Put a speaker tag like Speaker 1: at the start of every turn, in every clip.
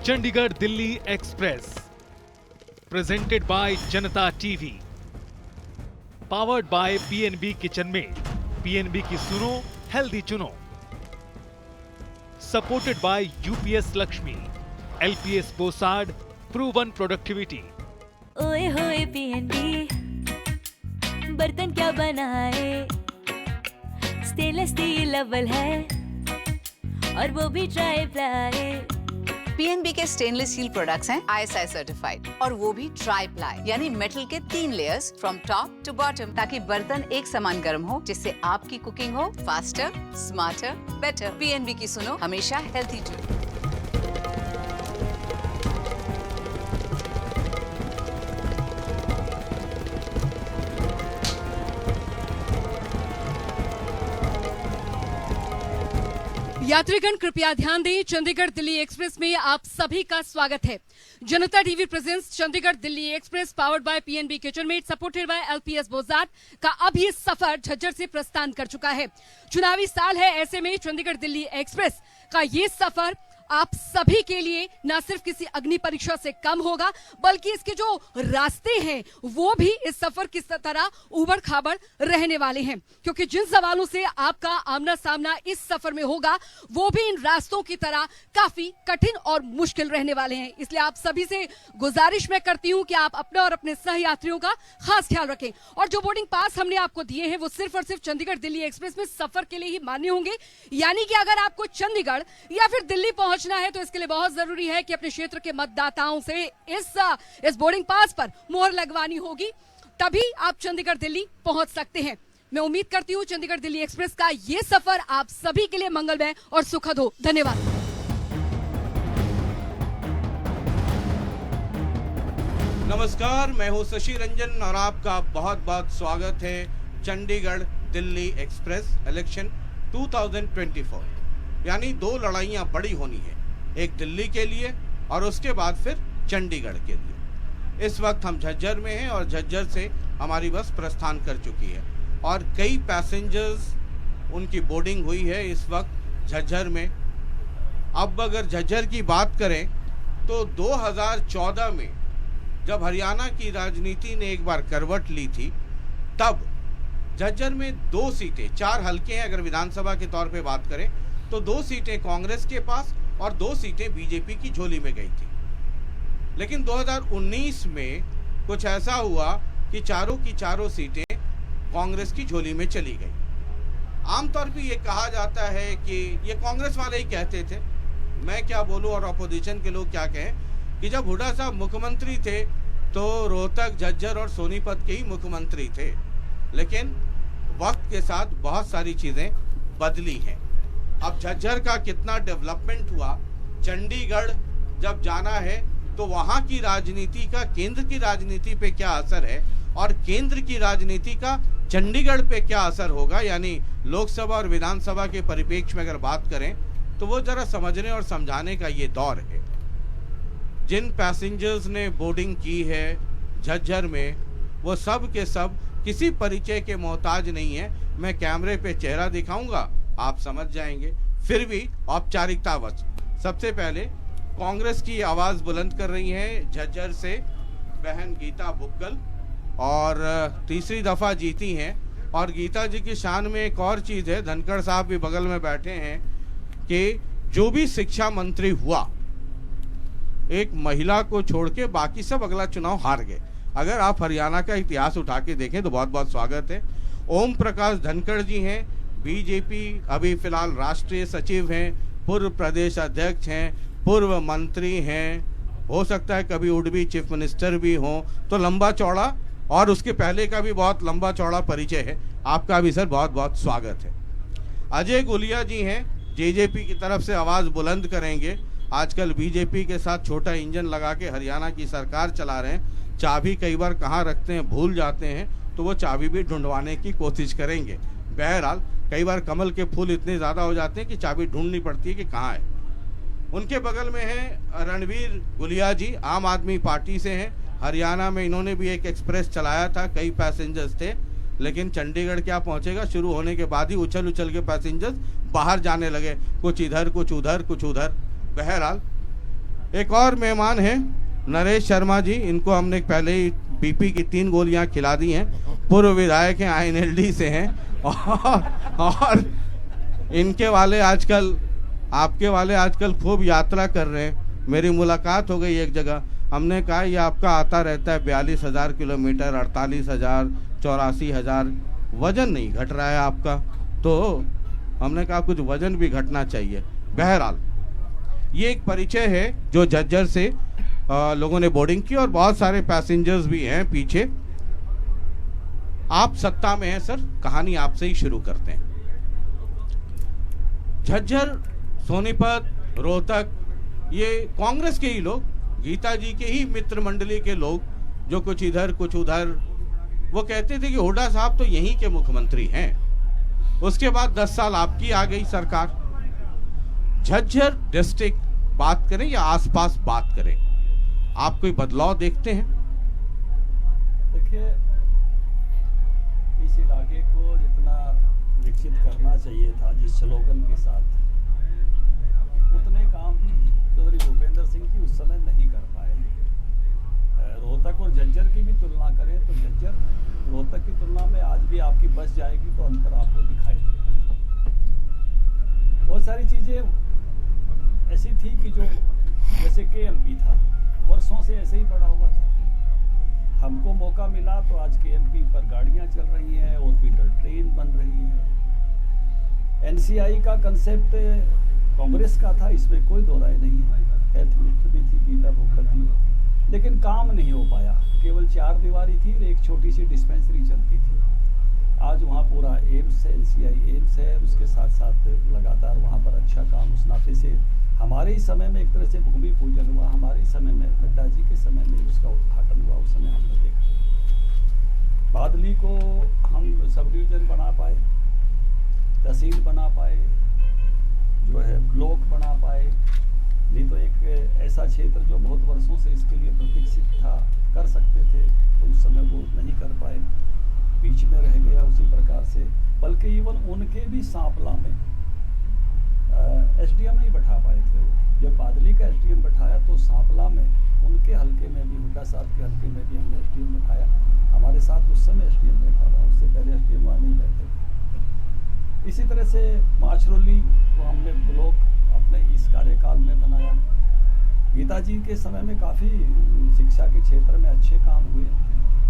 Speaker 1: Chandigarh Delhi express presented by Janata TV, powered by PNB kitchen में, PNB की सुनो हेल्दी चुनो, supported by UPS Lakshmi, LPS Bossard proven productivity.
Speaker 2: ओए होए पीएनबी, बर्तन क्या बनाए, स्टेनलेस स्टील अव्वल है और वो भी ट्राई प्लाई।
Speaker 3: पीएनबी के स्टेनलेस स्टील प्रोडक्ट्स हैं आईएसआई सर्टिफाइड और वो भी ट्राई प्लाई यानी मेटल के 3 layers from top to bottom, ताकि बर्तन एक समान गर्म हो, जिससे आपकी कुकिंग हो फास्टर, स्मार्टर, बेटर। पीएनबी की सुनो हमेशा हेल्थी टू।
Speaker 4: यात्रीगण कृपया ध्यान दें, चंडीगढ़ दिल्ली एक्सप्रेस में आप सभी का स्वागत है। Janata TV presents Chandigarh Delhi express powered by PNB kitchen made supported by LPS Bossard का अब ये सफर झज्जर से प्रस्थान कर चुका है। चुनावी साल है, ऐसे में चंडीगढ़ दिल्ली एक्सप्रेस का ये सफर आप सभी के लिए न सिर्फ किसी अग्नि परीक्षा से कम होगा, बल्कि इसके जो रास्ते हैं वो भी इस सफर की तरह उबड़ खाबड़ रहने वाले हैं, क्योंकि जिन सवालों से आपका आमना सामना इस सफर में होगा वो भी इन रास्तों की तरह काफी कठिन और मुश्किल रहने वाले हैं। इसलिए आप सभी से गुजारिश मैं करती हूं कि आप अपने और अपने सहयात्रियों का खास ख्याल रखें। और जो बोर्डिंग पास हमने आपको दिए हैं वो सिर्फ और सिर्फ चंडीगढ़ दिल्ली एक्सप्रेस में सफर के लिए ही मान्य होंगे, यानी कि अगर आपको चंडीगढ़ या फिर दिल्ली पहुंचना है तो इसके लिए बहुत जरूरी है कि अपने क्षेत्र के मतदाताओं से इस बोर्डिंग पास पर मोहर लगवानी होगी, तभी आप चंडीगढ़ दिल्ली पहुंच सकते हैं। मैं उम्मीद करती हूं चंडीगढ़ दिल्ली एक्सप्रेस का ये सफर आप सभी के लिए मंगलमय और सुखद हो। धन्यवाद।
Speaker 5: नमस्कार, मैं हूं शशि रंजन और आपका बहुत बहुत स्वागत है चंडीगढ़ दिल्ली एक्सप्रेस इलेक्शन 2024। यानी 2 लड़ाइयां बड़ी होनी है, एक दिल्ली के लिए और उसके बाद फिर चंडीगढ़ के लिए। इस वक्त हम झज्जर में हैं और झज्जर से हमारी बस प्रस्थान कर चुकी है और कई पैसेंजर्स उनकी बोर्डिंग हुई है इस वक्त झज्जर में। अब अगर झज्जर की बात करें तो 2014 में जब हरियाणा की राजनीति ने एक बार करवट ली थी, तब झज्जर में 2 सीटें, 4 हल्के हैं अगर विधानसभा के तौर पे बात करें तो 2 सीटें कांग्रेस के पास और 2 सीटें बीजेपी की झोली में गई थी। लेकिन 2019 में कुछ ऐसा हुआ कि चारों की चारों सीटें कांग्रेस की झोली में चली गई। आमतौर पे ये कहा जाता है कि ये कांग्रेस वाले ही कहते थे, मैं क्या बोलूं और अपोजिशन के लोग क्या कहें, कि जब हुड्डा साहब मुख्यमंत्री थे तो रोहतक, झज्जर और सोनीपत के ही मुख्यमंत्री थे। लेकिन वक्त के साथ बहुत सारी चीजें बदली हैं। अब झज्जर का कितना डेवलपमेंट हुआ, चंडीगढ़ जब जाना है तो वहां की राजनीति का केंद्र की राजनीति पे क्या असर है और केंद्र की राजनीति का चंडीगढ़ पे क्या असर होगा, यानी लोकसभा और विधानसभा के परिप्रेक्ष्य में अगर बात करें तो वो जरा समझने और समझाने का ये दौर है। जिन पैसेंजर्स ने बोर्डिंग की है झज्जर में वो सब के सब किसी परिचय के मोहताज नहीं है। मैं कैमरे पे चेहरा दिखाऊंगा, आप समझ जाएंगे। फिर भी औपचारिकतावश सबसे पहले कांग्रेस की आवाज बुलंद कर रही हैं झज्जर से बहन गीता बुक्कल, और तीसरी दफा जीती हैं। और गीता जी की शान में एक और चीज है, धनखड़ साहब भी बगल में बैठे हैं, कि जो भी शिक्षा मंत्री हुआ एक महिला को छोड़ के बाकी सब अगला चुनाव हार गए। अगर आप हरियाणा का इतिहास उठा के देखें तो बहुत बहुत स्वागत है। ओम प्रकाश धनखड़ जी हैं, बीजेपी अभी फिलहाल राष्ट्रीय सचिव हैं, पूर्व प्रदेश अध्यक्ष हैं, पूर्व मंत्री हैं, हो सकता है कभी उड़बी चीफ मिनिस्टर भी हों, तो लंबा चौड़ा और उसके पहले का भी बहुत लंबा चौड़ा परिचय है। आपका भी सर बहुत बहुत स्वागत है। अजय गुलिया जी हैं, जेजेपी की तरफ से आवाज बुलंद करेंगे। आजकल बीजेपी के साथ छोटा इंजन लगा के हरियाणा की सरकार चला रहे हैं, चाबी कई बार कहाँ रखते हैं भूल जाते हैं, तो वो चाबी भी ढूंढवाने की कोशिश करेंगे। बहरहाल कई बार कमल के फूल इतने ज्यादा हो जाते हैं कि चाबी ढूंढनी पड़ती है कि कहाँ है। उनके बगल में है रणवीर गुलिया जी, आम आदमी पार्टी से हैं। हरियाणा में इन्होंने भी एक एक्सप्रेस चलाया था, कई पैसेंजर्स थे, लेकिन चंडीगढ़ क्या पहुंचेगा, शुरू होने के बाद ही उछल उछल के पैसेंजर्स बाहर जाने लगे, कुछ इधर कुछ उधर कुछ उधर। बहरहाल एक और मेहमान हैं नरेश शर्मा जी, इनको हमने पहले ही बीपी की 3 गोलियां खिला दी हैं, पूर्व विधायक हैं, INLD से हैं और इनके वाले आजकल, आपके वाले आजकल खूब यात्रा कर रहे हैं। मेरी मुलाकात हो गई एक जगह, हमने कहा ये आपका आता रहता है 42,000 किलोमीटर, 48,000, 84,000, वजन नहीं घट रहा है आपका, तो हमने कहा कुछ वजन भी घटना चाहिए। बहरहाल ये एक परिचय है जो झज्जर से लोगों ने बोर्डिंग की और बहुत सारे पैसेंजर्स भी हैं पीछे। आप सत्ता में हैं सर, कहानी आपसे ही शुरू करते हैं। झज्जर, सोनीपत, रोहतक, ये कांग्रेस के ही लोग, गीता जी के ही मित्र मंडली के लोग, जो कुछ इधर कुछ उधर, वो कहते थे कि हुड्डा साहब तो यहीं के मुख्यमंत्री हैं। उसके बाद 10 साल आपकी आ गई सरकार। झज्जर डिस्ट्रिक्ट बात करें या आसपास बात करें, आप कोई बदलाव देखते हैं?
Speaker 6: देखिए, इस इलाके को जितना विकसित करना चाहिए था जिस स्लोगन के साथ, उतने काम चौधरी भूपेंद्र सिंह जी उस समय नहीं कर पाए। रोहतक और झज्जर की भी तुलना करें तो झज्जर रोहतक की तुलना में आज भी आपकी बस जाएगी तो अंतर आपको दिखाई देगा। बहुत सारी चीज़ें ऐसी थी कि जो जैसे KMP था, वर्षों से ऐसे ही पड़ा हुआ था। हमको मौका मिला तो आज KMP पर गाड़ियां चल रही हैं, ऑर्बिटल ट्रेन बन रही है। NCI का कंसेप्ट कांग्रेस का था, इसमें कोई दो राय नहीं है। हेल्थ मिनिस्टर भी थी गीता भोगत जी, लेकिन काम नहीं हो पाया। केवल 4 दीवारी थी, एक छोटी सी डिस्पेंसरी चलती थी। आज वहाँ पूरा एम्स है, NCI एम्स है, उसके साथ साथ लगातार वहाँ पर अच्छा काम। उस नाते से हमारे ही समय में एक तरह से भूमि पूजन हुआ, हमारे ही समय में, नड्डा जी के समय में उसका उद्घाटन हुआ। उस समय हमने देखा बादली को हम सब डिवीजन बना पाए, तहसील बना पाए, जो है ब्लॉक बना पाए। नहीं तो एक ऐसा क्षेत्र जो बहुत वर्षों से इसके लिए प्रतीक्षित था, कर सकते थे, तो उस समय वो नहीं कर पाए, बीच में रह गया उसी प्रकार से। बल्कि इवन उनके भी सांपला में SDM नहीं बैठा पाए थे वो। जब बादली का SDM बैठाया तो सांपला में उनके हल्के में भी, हुड्डा साहब के हल्के में भी हमने SDM बैठाया। हमारे साथ उस समय SDM बैठा था, उससे पहले SDM वहाँ नहीं बैठे थे। इसी तरह से माछरोली को हमने ब्लॉक अपने इस कार्यकाल में बनाया। गीता जी के समय में काफ़ी शिक्षा के क्षेत्र में अच्छे काम हुए,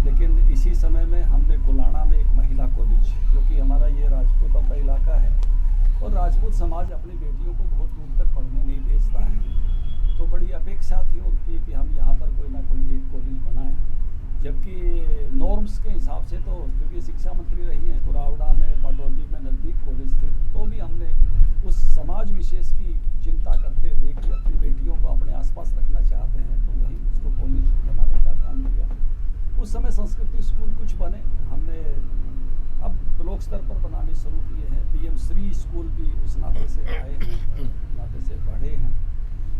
Speaker 6: लेकिन इसी समय में हमने गुलाना में एक महिला कॉलेज, क्योंकि हमारा ये राजपूतों का इलाका है और राजपूत समाज अपनी बेटियों को बहुत दूर तक पढ़ने नहीं भेजता है, तो बड़ी अपेक्षा थी उनकी कि हम यहाँ पर कोई ना कोई एक कॉलेज बनाएं। जबकि नॉर्म्स के हिसाब से तो, क्योंकि शिक्षा मंत्री रही हैं, गुरावड़ा में, पटौदी में नज़दीक कॉलेज थे, तो भी हमने उस समाज विशेष की चिंता करते हुए कि अपनी बेटियों को अपने आसपास रखना चाहते हैं, तो वहीं उसको कॉलेज बनाने का काम किया। उस समय संस्कृति स्कूल कुछ बने, हमने अब ब्लॉक स्तर पर बनाने शुरू किए हैं। PM श्री स्कूल भी उस नाते से आए हैं, नाते से बढ़े हैं।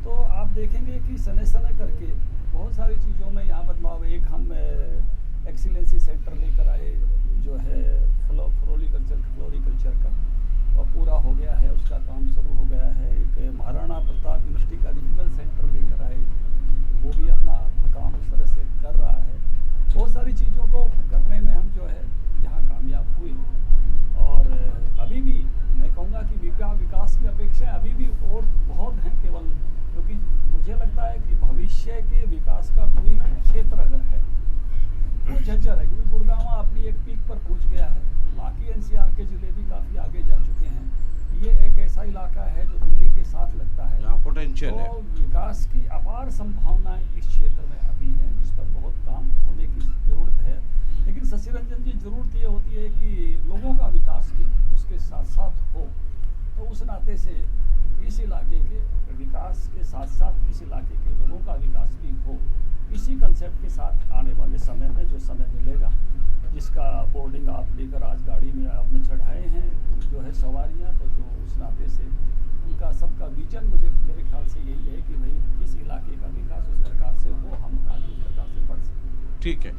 Speaker 6: तो आप देखेंगे कि सने सने करके बहुत सारी चीज़ों में यहाँ बदलाव। एक हम एक्सीलेंसी सेंटर लेकर आए, जो है फ्लोरिकल्चर का, और पूरा हो गया है, उसका काम शुरू हो गया है। एक महाराणा प्रताप यूनिवर्सिटी का रीजनल सेंटर लेकर आए, तो वो भी अपना काम उस तरह से कर रहा है। बहुत सारी चीज़ों को करने में हम जो है यहाँ कामयाब हुए, और अभी भी मैं कहूँगा कि विकास की अपेक्षाएं अभी भी और बहुत हैं। केवल क्योंकि मुझे लगता है कि भविष्य के विकास का कोई क्षेत्र अगर है वो झज्जर है, क्योंकि गुड़गांव अपनी एक पीक पर पहुँच गया है, बाकी NCR के जिले भी काफ़ी आगे जा चुके हैं। ये एक ऐसा इलाका है जो दिल्ली के साथ लगता है,
Speaker 5: यहाँ पोटेंशियल है।
Speaker 6: विकास की अपार संभावनाएं इस क्षेत्र में अभी हैं, जिस पर बहुत काम होने की जरूरत है। लेकिन शशि रंजन जी, जरूरत ये होती है कि लोगों का विकास भी उसके साथ साथ हो। तो उस नाते से इस इलाके के विकास के साथ साथ इस इलाके के लोगों का विकास भी हो, इसी कंसेप्ट के साथ आने वाले समय में जो समय मिलेगा, जिसका बोर्डिंग आप लेकर आज गाड़ी में आपने चढ़ाए हैं, जो है सवारियां, तो जो उस नाते से उनका सबका विजन मेरे ख्याल से यही है कि भाई इस इलाके का विकास उस प्रकार से हो, हम आगे उस प्रकार से बढ़ सकें।
Speaker 5: ठीक है,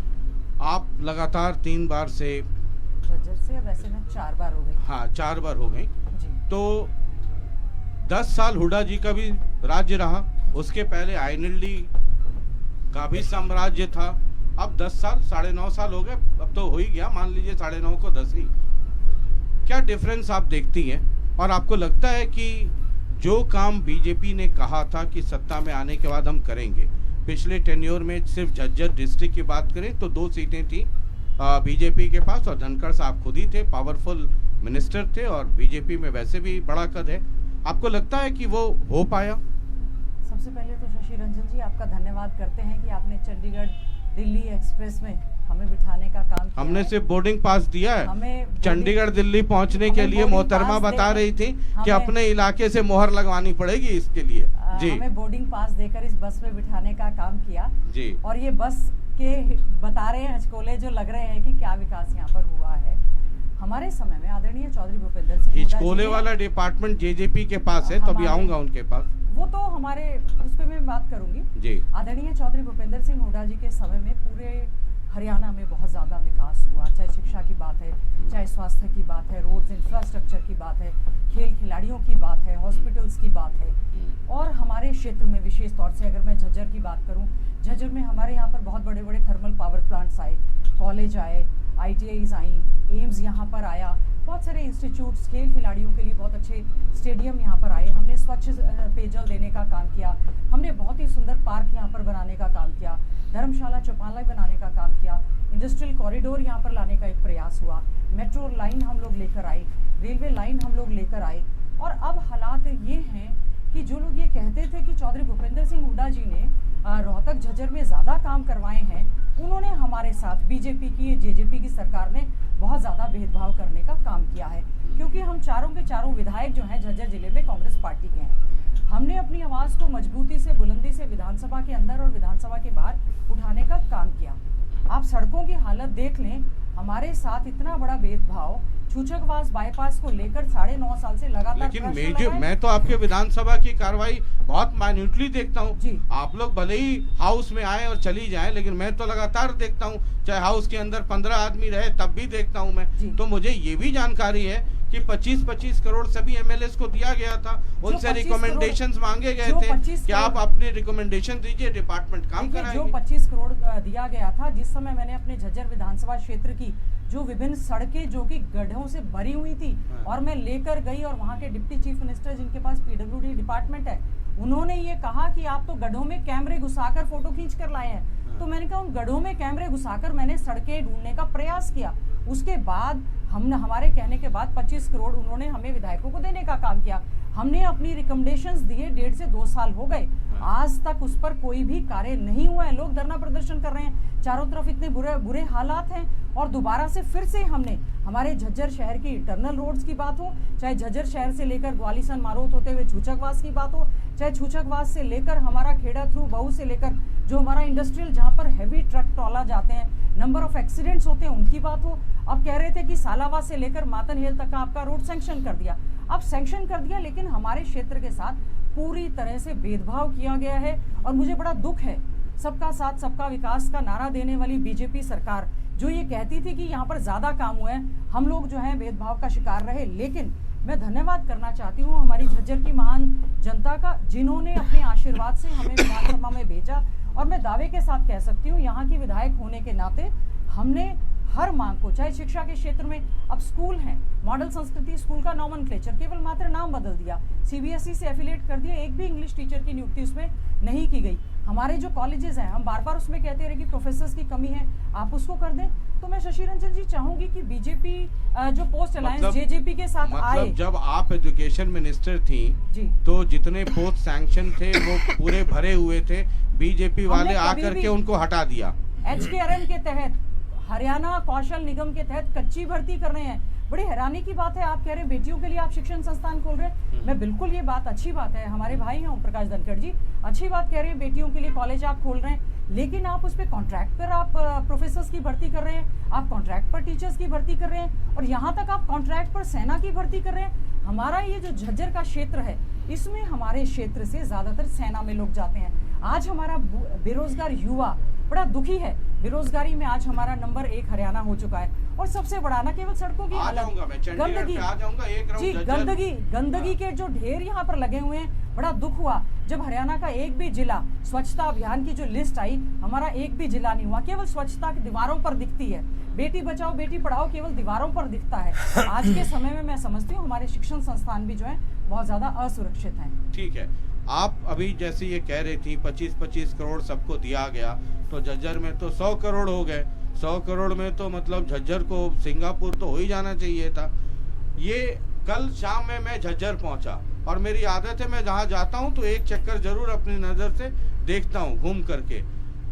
Speaker 5: आप लगातार 3 बार से
Speaker 7: झज्जर से, वैसे मैं 4 बार हो गई।
Speaker 5: हाँ, 4 बार हो गई।
Speaker 7: जी।
Speaker 5: तो 10 साल हुड्डा जी का भी राज्य रहा, उसके पहले आइनल्डी का भी साम्राज्य था। अब 10 साल 9.5 साल हो गए, अब तो हो ही गया, मान लीजिए 9.5 को 10 ही। क्या डिफरेंस आप देखती हैं? और आपको लगता है कि जो काम बीजेपी ने कहा था कि सत्ता में आने के बाद हम करेंगे, पिछले टेन्योर में सिर्फ झज्जर डिस्ट्रिक्ट की बात करें तो 2 सीटें थी बीजेपी के पास, और धनखड़ साहब खुद ही थे, पावरफुल मिनिस्टर थे और बीजेपी में वैसे भी बड़ा कद है। आपको लगता है कि वो हो पाया?
Speaker 7: सबसे पहले तो शशि रंजन जी आपका धन्यवाद करते हैं कि आपने चंडीगढ़ दिल्ली एक्सप्रेस में हमें बिठाने का काम किया।
Speaker 5: हमने सिर्फ बोर्डिंग पास दिया है।
Speaker 7: हमें
Speaker 5: चंडीगढ़ दिल्ली पहुंचने के लिए मोहतरमा बता रही थी कि अपने इलाके से मोहर लगवानी पड़ेगी इसके लिए। जी,
Speaker 7: हमें बोर्डिंग पास देकर इस बस में बिठाने का काम किया
Speaker 5: जी।
Speaker 7: और ये बस के बता रहे हैं हचकोले जो लग रहे हैं कि क्या विकास यहाँ पर हुआ है। हमारे समय में आदरणीय चौधरी भूपेंद्र सिंह
Speaker 5: हिचकोले वाला डिपार्टमेंट जेजेपी के पास है, तभी आऊंगा उनके पास।
Speaker 7: वो तो हमारे उस पर मैं बात करूंगी
Speaker 5: जी।
Speaker 7: आदरणीय चौधरी भूपेंद्र सिंह हुड्डा जी के समय में पूरे हरियाणा में बहुत ज़्यादा विकास हुआ, चाहे शिक्षा की बात है, चाहे स्वास्थ्य की बात है, रोड्स इंफ्रास्ट्रक्चर की बात है, खेल खिलाड़ियों की बात है, हॉस्पिटल्स की बात है। और हमारे क्षेत्र में विशेष तौर से अगर मैं झज्जर की बात करूं, झज्जर में हमारे यहाँ पर बहुत बड़े बड़े थर्मल पावर प्लांट्स आए, कॉलेज आए, ITIs आई, एम्स यहाँ पर आया, बहुत सारे इंस्टीट्यूट्स, खेल खिलाड़ियों के लिए बहुत अच्छे स्टेडियम यहाँ पर आए। हमने स्वच्छ पेयजल देने का काम किया, हमने बहुत ही सुंदर पार्क यहाँ पर बनाने का काम किया, धर्मशाला चौपाला बनाने का काम किया, इंडस्ट्रियल कॉरिडोर यहाँ पर लाने का एक प्रयास हुआ, मेट्रो लाइन हम लोग लेकर आए, रेलवे लाइन हम लोग लेकर आए। और अब हालात ये हैं कि जो लोग ये कहते थे कि चौधरी भूपेंद्र सिंह हुड्डा जी ने रोहतक झज्जर में ज़्यादा काम करवाए हैं, उन्होंने हमारे साथ बीजेपी की जेजेपी की सरकार ने बहुत ज़्यादा भेदभाव करने का काम किया है, क्योंकि हम चारों के चारों विधायक जो हैं झज्जर जिले में कांग्रेस पार्टी के हैं। हमने अपनी आवाज़ को मजबूती से, बुलंदी से विधानसभा के अंदर और विधानसभा के बाहर उठाने का काम किया। आप सड़कों की हालत देख लें, हमारे साथ इतना बड़ा भेदभाव छूछकवास बाईपास को लेकर 9.5 साल से लगातार।
Speaker 5: लेकिन मैं तो आपके विधानसभा की कार्रवाई बहुत माइन्यूटली देखता हूँ। आप लोग भले ही हाउस में आए और चली जाएं, लेकिन मैं तो लगातार देखता हूँ, चाहे हाउस के अंदर 15 आदमी रहे तब भी देखता हूँ मैं। तो मुझे ये भी जानकारी है कि 25-25 करोड़ सभी एमएलएस को दिया गया था, उनसे रिकमेंडेशंस मांगे गए थे कि आप अपने रिकमेंडेशन दीजिए, डिपार्टमेंट काम कराएंगे।
Speaker 7: जो 25 करोड़ दिया गया था, जिस समय मैंने अपने झज्जर विधानसभा क्षेत्र की जो विभिन्न सड़कें जो कि गड्ढों से भरी हुई थी और मैं लेकर गई, और वहाँ के डिप्टी चीफ मिनिस्टर जिनके पास PWD डिपार्टमेंट है, उन्होंने ये कहा कि आप तो गड्ढों में कैमरे घुसाकर फोटो खींच कर लाए हैं। तो मैंने कहा उन गड्ढों में कैमरे घुसाकर मैंने सड़कें ढूंढने का प्रयास किया। उसके बाद हमने, हमारे कहने के बाद 25 करोड़ उन्होंने हमें विधायकों को देने का काम किया। हमने अपनी रिकमेंडेशंस दिए, 1.5 से 2 साल हो गए, आज तक उस पर कोई भी कार्य नहीं हुआ है। लोग धरना प्रदर्शन कर रहे हैं, चारों तरफ इतने बुरे हालात हैं। और दोबारा से फिर से हमने हमारे झज्जर शहर की इंटरनल रोड्स की बात हो, चाहे झज्जर शहर से लेकर ग्वालिसन मारोत होते हुए छूछकवास की बात हो, चाहे छूछकवास से लेकर हमारा खेड़ा थ्रू बहू से लेकर जो हमारा इंडस्ट्रियल जहाँ पर हैवी ट्रक ट्रॉला जाते हैं, नंबर ऑफ एक्सीडेंट्स होते हैं, उनकी बात हो। अब कह रहे थे कि सालावा से लेकर मातन हेल तक का आपका रोड सैंक्शन कर दिया। अब सैंक्शन कर दिया, लेकिन हमारे क्षेत्र के साथ पूरी तरह से भेदभाव किया गया है। और मुझे बड़ा दुख है, सबका साथ सबका विकास का नारा देने वाली बीजेपी सरकार जो ये कहती थी कि यहाँ पर ज्यादा काम हुआ है, हम लोग जो है भेदभाव का शिकार रहे। लेकिन मैं धन्यवाद करना चाहती हूँ हमारी झज्जर की महान जनता का, जिन्होंने अपने आशीर्वाद से हमें विधानसभा में भेजा। और मैं दावे के साथ कह सकती हूँ, यहाँ की विधायक होने के नाते हमने हर मांग को, चाहे शिक्षा के क्षेत्र में अब स्कूल हैं, मॉडल संस्कृति स्कूल का नॉमनक्लेचर केवल मात्र नाम बदल दिया, CBSE से एफिलिएट कर दिया, एक भी इंग्लिश टीचर की नियुक्ति उसमें नहीं की गई। हमारे जो कॉलेजेस हैं, हम बार बार उसमें कहते रहे कि प्रोफेसर्स की कमी है, आप उसको कर दें। तो मैं शशि रंजन जी चाहूंगी कि बीजेपी जो पोस्ट अलायंस जेजेपी के साथ आए।
Speaker 5: जब आप एजुकेशन मिनिस्टर थी
Speaker 7: जी,
Speaker 5: तो जितने पोस्ट सैंक्शन थे वो पूरे भरे हुए थे, बीजेपी वाले आकर के उनको हटा दिया।
Speaker 7: HKRM के तहत, हरियाणा कौशल निगम के तहत कच्ची भर्ती कर रहे हैं। बड़ी हैरानी की बात है, आप कह रहे हैं बेटियों के लिए आप शिक्षण संस्थान खोल रहे हैं। मैं बिल्कुल, ये बात अच्छी बात है, हमारे भाई हैं ओम प्रकाश धनखड़ जी, अच्छी बात कह रहे हैं, बेटियों के लिए कॉलेज आप खोल रहे हैं। लेकिन आप उस पर कॉन्ट्रैक्ट पर आप प्रोफेसर्स की भर्ती कर रहे हैं, आप कॉन्ट्रैक्ट पर टीचर्स की भर्ती कर रहे हैं, और यहाँ तक आप कॉन्ट्रैक्ट पर सेना की भर्ती कर रहे हैं। हमारा ये जो झज्जर का क्षेत्र है, इसमें हमारे क्षेत्र से ज्यादातर सेना में लोग जाते हैं। आज हमारा बेरोजगार युवा बड़ा दुखी है। बेरोजगारी में आज हमारा नंबर 1 हरियाणा हो चुका है। और सबसे बड़ा ना केवल सड़कों की
Speaker 5: आ
Speaker 7: हालत,
Speaker 5: जाऊंगा मैं चंडीगढ़ पे, आ जाऊंगा एक राउंड
Speaker 7: जी
Speaker 5: जज्जर।
Speaker 7: गंदगी के जो ढेर यहाँ पर लगे हुए हैं। बड़ा दुख हुआ जब हरियाणा का एक भी जिला स्वच्छता अभियान की जो लिस्ट आई, हमारा एक भी जिला नहीं हुआ। केवल स्वच्छता की दीवारों पर दिखती है। बेटी बचाओ बेटी पढ़ाओ केवल दीवारों पर दिखता है। आज के समय में मैं समझती हूँ हमारे शिक्षण संस्थान भी जो है बहुत ज्यादा असुरक्षित हैं।
Speaker 5: ठीक है, आप अभी जैसे ये कह रही थी 25-25 करोड़ सबको दिया गया, तो झज्जर में तो 100 करोड़ हो गए। 100 करोड़ में तो मतलब झज्जर को सिंगापुर तो हो ही जाना चाहिए था। ये कल शाम में मैं झज्जर पहुंचा और मेरी आदत है मैं जहाँ जाता हूँ तो एक चक्कर जरूर अपनी नज़र से देखता हूँ घूम करके।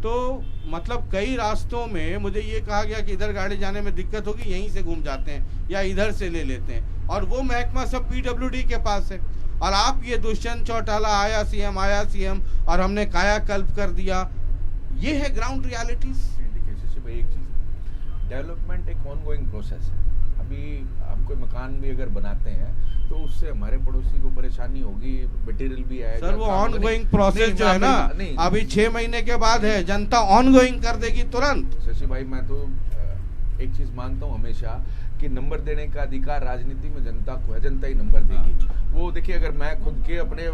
Speaker 5: तो मतलब कई रास्तों में मुझे ये कहा गया कि इधर गाड़ी जाने में दिक्कत होगी, यहीं से घूम जाते हैं या इधर से ले लेते हैं, और वो महकमा सब PWD के पास है। और आप ये दुष्यंत चौटाला आया सीएम और हमने कायाकल्प कर दिया। ये है ग्राउंड रियलिटीज।
Speaker 8: देखिए शशि भाई, एक चीज़, डेवलपमेंट एक ऑनगोइंग प्रोसेस है। अभी हम कोई मकान भी अगर बनाते हैं तो उससे हमारे पड़ोसी को परेशानी होगी, मटेरियल भी आएगा।
Speaker 5: सर वो ऑनगोइंग प्रोसेस जो है ना, अभी 6 महीने के बाद है, जनता ऑनगोइंग कर देगी तुरंत।
Speaker 8: शशि भाई, मैं तो एक चीज मानता हूँ हमेशा कि नंबर देने का अधिकार राजनीति में जनता को है, जनता ही नंबर देगी। वो देखिए, अगर मैं खुद के अपने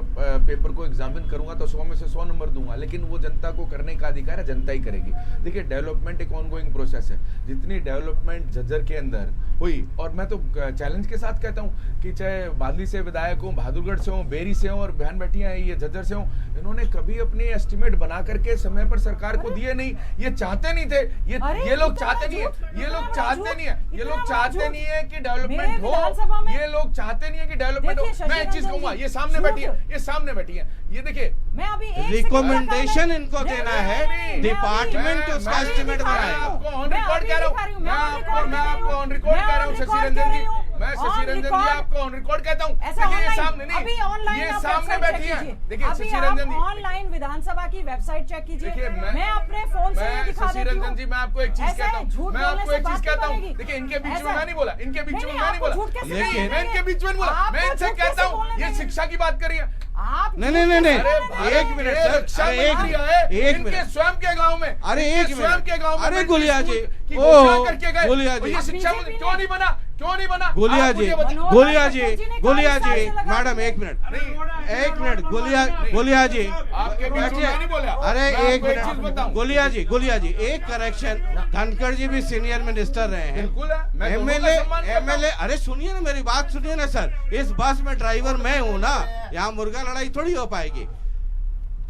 Speaker 8: पेपर को एग्जामिन करूंगा तो 100 में से 100 नंबर दूंगा, लेकिन वो जनता को करने का अधिकार है, जनता ही करेगी। देखिए, डेवलपमेंट एक ऑनगोइंग प्रोसेस है। जितनी डेवलपमेंट झज्जर के अंदर हुई, और मैं तो चैलेंज के साथ कहता हूँ कि चाहे बादली से विधायक हो, बहादुरगढ़ से हो, बेरी से हो, और बहन बैठी हैं ये झज्जर से हो, इन्होंने कभी अपने एस्टिमेट बना करके समय पर सरकार को दिए नहीं। ये चाहते नहीं थे, ये लोग चाहते नहीं है, ये लोग चाहते नहीं है, ये लोग चाहते नहीं है कि डेवलपमेंट हो, ये लोग चाहते नहीं है कि डेवलपमेंट हो। मैं एक चीज कहूंगा, ये सामने बैठी है, ये सामने बैठी है, ये देखिए,
Speaker 7: मैं अभी
Speaker 5: रिकमेंडेशन इनको देना है, डिपार्टमेंट उसका एस्टिमेट बनाएगा।
Speaker 8: आपको ऑन रिकॉर्ड कह रहा हूँ, मैं आपको ऑन रिकॉर्ड कह रहा हूँ शशि रंजन जी, मैं शशि रंजन जी आपको ऑन रिकॉर्ड कहता हूँ। देखिए ये सामने नहीं, ये सामने बैठी है। देखिए शशि रंजन जी,
Speaker 7: ऑनलाइन विधानसभा की वेबसाइट चेक कीजिए।
Speaker 8: देखिए
Speaker 7: मैं अपने फोन से ये दिखा
Speaker 8: शशि
Speaker 7: देती हूँ।
Speaker 8: रंजन जी, मैं आपको एक चीज कहता हूँ, मैं आपको एक चीज कहता हूँ। देखिए, इनके बीच में मैं नहीं बोला, इनके बीच में मैं नहीं बोला, लेकिन मैं इनके बीच में बोला, मैं इनसे कहता हूँ ये शिक्षा की बात कर रही है।
Speaker 5: नहीं, एक मिनट सर, एक मिनट,
Speaker 8: स्वयं के गांव में,
Speaker 5: अरे एक मिनट,
Speaker 8: स्वयं के गांव में,
Speaker 5: अरे गुलिया जी,
Speaker 8: करके गए,
Speaker 5: गुलिया जी,
Speaker 8: ये शिक्षा क्यों नहीं बना, क्यों नहीं बना?
Speaker 5: गुलिया जी, मैडम एक मिनट, गुलिया जी
Speaker 8: आपके बीच में नहीं बोला।
Speaker 5: अरे एक मिनट, गुलिया जी, एक करेक्शन, धनखड़ जी भी सीनियर मिनिस्टर रहे हैं,
Speaker 8: बिल्कुल है,
Speaker 5: एमएलए, अरे सुनिए ना, मेरी बात सुनिए ना सर, इस बस में ड्राइवर मैं हूँ ना, यहाँ मुर्गा लड़ाई थोड़ी हो पाएगी।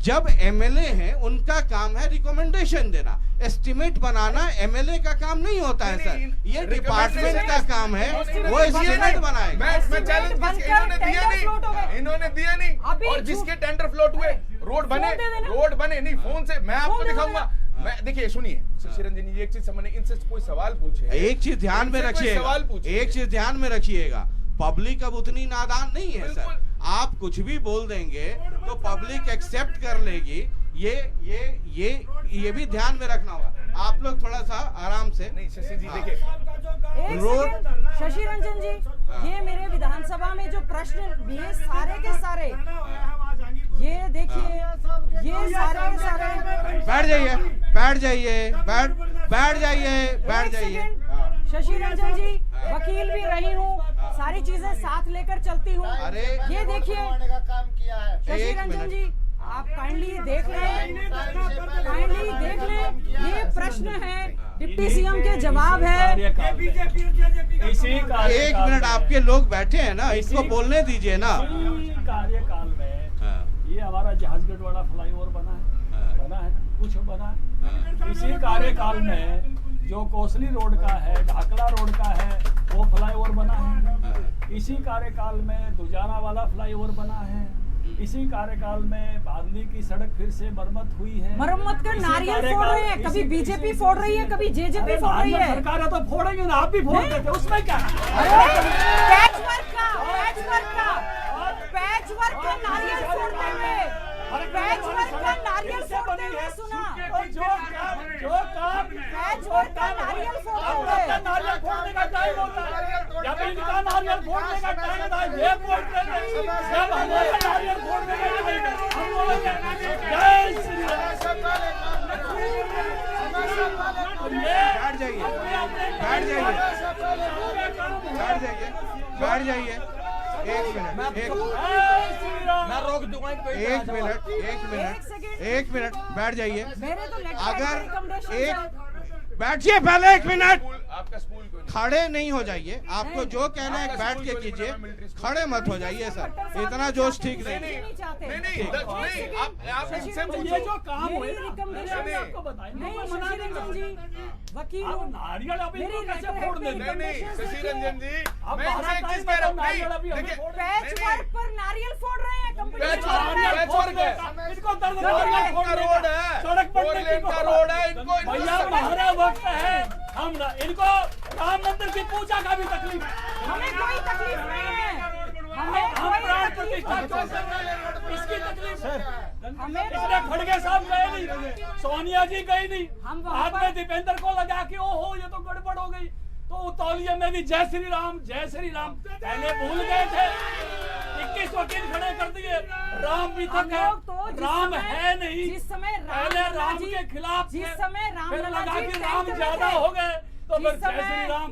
Speaker 5: जब एमएलए हैं, उनका काम है रिकमेंडेशन देना, एस्टिमेट बनाना एमएलए का काम नहीं होता है सर, ये डिपार्टमेंट का काम है, वो एस्टिमेट बनाएगा।
Speaker 8: मैं चैलेंज, इन्होंने दिया नहीं, और जिसके टेंडर फ्लोट हुए, रोड बने नहीं, फोन से मैं आपको दिखाऊंगा। मैं देखिए, सुनिए शशि रंजन जी, एक चीज समझने, इनसे कोई सवाल पूछे,
Speaker 5: एक चीज ध्यान में रखिएगा, पब्लिक अब उतनी नादान नहीं है सर, आप कुछ भी बोल देंगे तो पब्लिक एक्सेप्ट कर लेगी, ये भी ध्यान में रखना होगा। आप लोग थोड़ा सा आराम से,
Speaker 8: नहीं शशि जी, देखिए
Speaker 7: रोड, शशि रंजन जी, ये मेरे विधानसभा में जो प्रश्न, ये सारे के सारे, ये देखिए, ये सारे के सारे, बैठ जाइए। शशि रंजन जी, वकील भी रही हूँ, सारी चीजें साथ लेकर चलती हूँ। ये देखिए शशि रंजन जी, आप काइंडली देख लें, ये प्रश्न है, डिप्टी सीएम के जवाब है।
Speaker 5: एक मिनट, आपके लोग बैठे हैं ना, इसको बोलने दीजिए ना।
Speaker 6: कार्यकाल में ये हमारा जहाजगढ़ वाला फ्लाईओवर बना है ना, कुछ बना है। इसी कार्यकाल में जो कोसली रोड का है, ढाकला रोड का है, वो फ्लाईओवर बना है। इसी कार्यकाल में दुजाना वाला फ्लाईओवर बना है। इसी कार्यकाल में बादली की सड़क फिर से मरम्मत हुई है।
Speaker 7: मरम्मत कर नारियल फोड़ रहे हैं, कभी बीजेपी फोड़ रही है, कभी जेजेपी फोड़ रही है।
Speaker 6: सरकार है तो फोड़ेंगे ना, आप भी फोड़ देते, उसमें क्या?
Speaker 7: पैचवर्क का नारियल फोड़ देंगे, पैचवर्क का नारियल फोड़ते हुए सुना,
Speaker 6: जो काम
Speaker 7: पैचवर्क का नारियल फोड़ते
Speaker 6: नारियल फोड़ने का टाइम होता है, जब इनका नारियल फोड़ने का टाइम था, ये फोड़ते हैं, जब हमारा नारियल फोड़ने का टाइम, हम लोग जय श्री राम।
Speaker 5: बैठ जाइए, एक मिनट,
Speaker 6: मैं रोक दूंगा इनको।
Speaker 5: एक मिनट बैठ जाइए।
Speaker 7: मेरे तो लेटर
Speaker 5: अगर
Speaker 7: recommendations
Speaker 5: एक
Speaker 7: हैं।
Speaker 5: बैठिए पहले, एक मिनट,
Speaker 8: आपका स्कूल को
Speaker 5: खड़े नहीं हो जाइए, आपको जो कहना है बैठ के कीजिए, खड़े मत हो जाइए सर, इतना जोश ठीक नहीं।
Speaker 7: नहीं चाहते।
Speaker 8: नहीं, आप इनसे
Speaker 6: ये जो काम हुए
Speaker 7: मेरी recommendation
Speaker 6: मैंने आपको बताया
Speaker 7: नहीं,
Speaker 6: इनको मना
Speaker 7: शशि
Speaker 6: नहीं
Speaker 7: रंजन जी, वकील
Speaker 6: आप
Speaker 7: हूँ।
Speaker 6: नारियल अभी
Speaker 7: मेरी
Speaker 6: इनको कैसे
Speaker 7: लेटर
Speaker 6: फोड़
Speaker 7: है,
Speaker 6: देते?
Speaker 8: नहीं, शशि रंजन जी,
Speaker 6: आप
Speaker 8: मैं इनसे एक चीज कह रहा हूँ, नहीं, देखिए,
Speaker 7: पैच वर्क पर नारियल फोड़ रहे हैं कंपनी
Speaker 8: पैच
Speaker 7: के बारे में।
Speaker 8: वर्क है।
Speaker 6: इनको दर्द
Speaker 8: फोर लेन का रोड है,
Speaker 6: सड़क
Speaker 8: फोर लेन का रोड है, इनको
Speaker 6: भैया हमारा वक्त है, हम इनको राम मंदिर की पूजा का भी तकलीफ है।
Speaker 7: हमें कोई तकलीफ नहीं है, हमें
Speaker 6: हम
Speaker 7: कोई
Speaker 6: प्राण
Speaker 7: तकलीफ
Speaker 6: प्रतिष्ठा क्यों कर रहे हैं? इसकी तकलीफ हमें इसने खड़गे साहब गए नहीं, सोनिया जी गई नहीं,
Speaker 7: हम वहाँ
Speaker 6: हाथ में दीपेंद्र को लगा के ओहो ये तो गड़बड़ हो गई, तो तौलिया में भी जय श्री राम पहले भूल गए थे। 21 वकील खड़े कर दिए, राम भी
Speaker 7: हम
Speaker 6: तक है,
Speaker 7: लोग तो जिस
Speaker 6: राम
Speaker 7: समय-
Speaker 6: है नहीं,
Speaker 7: जिस समय
Speaker 6: पहले
Speaker 7: राम
Speaker 6: राम
Speaker 7: जी-
Speaker 6: के खिलाफ
Speaker 7: जिस
Speaker 6: थे,
Speaker 7: समय राम
Speaker 6: फिर
Speaker 7: लला
Speaker 6: लगा
Speaker 7: जी
Speaker 6: कि राम
Speaker 7: टेंथ में
Speaker 6: ज्यादा
Speaker 7: थे।
Speaker 6: हो गए, तो फिर
Speaker 7: जिस
Speaker 6: जय श्री
Speaker 7: समय-
Speaker 6: राम